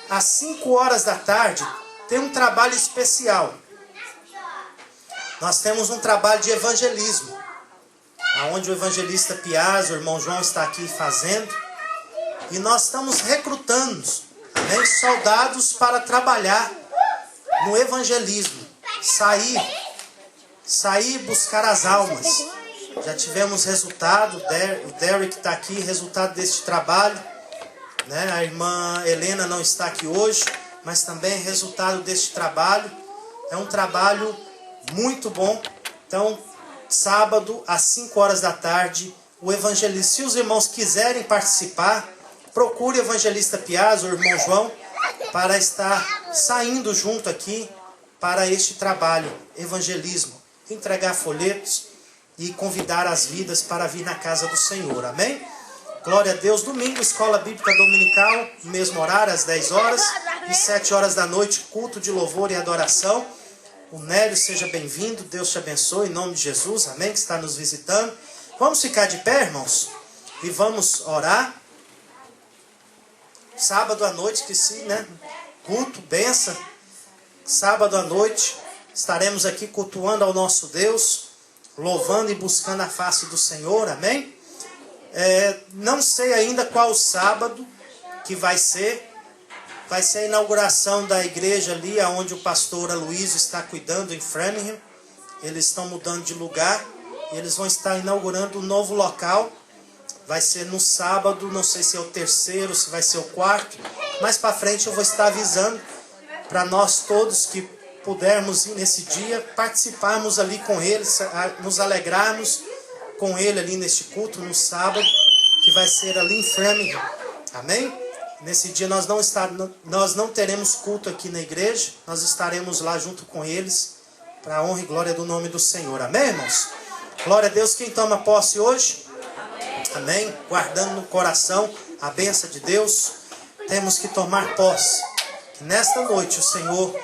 às 5 horas da tarde, tem um trabalho especial. Nós temos um trabalho de evangelismo, onde o evangelista Piazza, o irmão João, está aqui fazendo. E nós estamos recrutando, amém, soldados para trabalhar no evangelismo. Sair buscar as almas. Já tivemos resultado, o Derek está aqui, resultado deste trabalho. Né? A irmã Helena não está aqui hoje, mas também resultado deste trabalho. É um trabalho muito bom. Então, sábado, às 5 horas da tarde, o evangelista. Se os irmãos quiserem participar, procure o evangelista Piazza, o irmão João, para estar saindo junto aqui para este trabalho, evangelismo. Entregar folhetos e convidar as vidas para vir na casa do Senhor. Amém? Glória a Deus. Domingo, escola bíblica dominical, mesmo horário, às 10 horas. E 7 horas da noite, culto de louvor e adoração. O Nélio, seja bem-vindo. Deus te abençoe, em nome de Jesus. Amém? Que está nos visitando. Vamos ficar de pé, irmãos? E vamos orar. Sábado à noite, que sim, né? Culto, benção. Sábado à noite, estaremos aqui cultuando ao nosso Deus, louvando e buscando a face do Senhor. Amém? Não sei ainda qual sábado que vai ser. Vai ser a inauguração da igreja ali, onde o pastor Aloysio está cuidando, em Framingham. Eles estão mudando de lugar. E eles vão estar inaugurando um novo local. Vai ser no sábado, não sei se é o terceiro, se vai ser o quarto. Mais para frente eu vou estar avisando para nós todos que pudermos ir nesse dia, participarmos ali com eles, nos alegrarmos com ele ali neste culto, no sábado, que vai ser ali em Framingham. Amém? Nesse dia nós não teremos culto aqui na igreja, nós estaremos lá junto com eles, para a honra e glória do nome do Senhor. Amém, irmãos? Glória a Deus. Quem toma posse hoje? Amém? Guardando no coração a bênção de Deus, temos que tomar posse. Que nesta noite o Senhor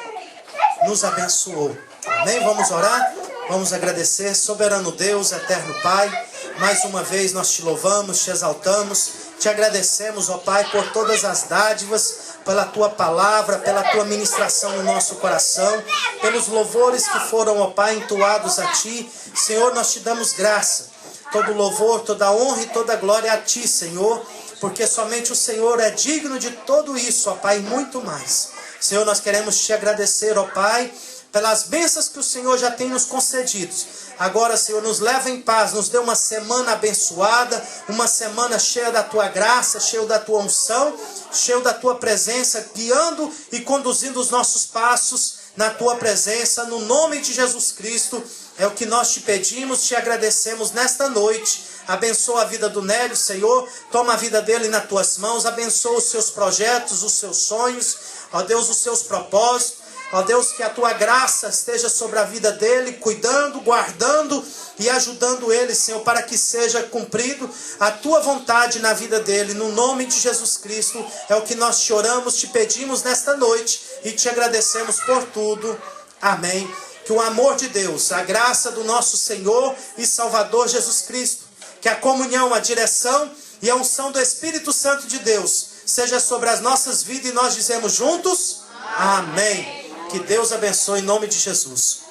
nos abençoou. Amém? Vamos orar? Vamos agradecer. Soberano Deus, eterno Pai, mais uma vez nós te louvamos, te exaltamos, te agradecemos, ó Pai, por todas as dádivas, pela tua palavra, pela tua ministração no nosso coração, pelos louvores que foram, ó Pai, entoados a ti. Senhor, nós te damos graça. Todo louvor, toda honra e toda glória a ti, Senhor, porque somente o Senhor é digno de tudo isso, ó Pai, e muito mais. Senhor, nós queremos te agradecer, ó Pai, pelas bênçãos que o Senhor já tem nos concedido. Agora, Senhor, nos leva em paz, nos dê uma semana abençoada, uma semana cheia da tua graça, cheia da tua unção, cheia da tua presença, guiando e conduzindo os nossos passos na tua presença, no nome de Jesus Cristo. É o que nós te pedimos, te agradecemos nesta noite. Abençoa a vida do Nélio, Senhor. Toma a vida dele nas tuas mãos. Abençoa os seus projetos, os seus sonhos. Ó Deus, os seus propósitos. Ó Deus, que a tua graça esteja sobre a vida dele, cuidando, guardando e ajudando ele, Senhor, para que seja cumprido a tua vontade na vida dele. No nome de Jesus Cristo, é o que nós te oramos, te pedimos nesta noite e te agradecemos por tudo. Amém. Que o amor de Deus, a graça do nosso Senhor e Salvador Jesus Cristo, que a comunhão, a direção e a unção do Espírito Santo de Deus seja sobre as nossas vidas, e nós dizemos juntos, amém. Que Deus abençoe em nome de Jesus.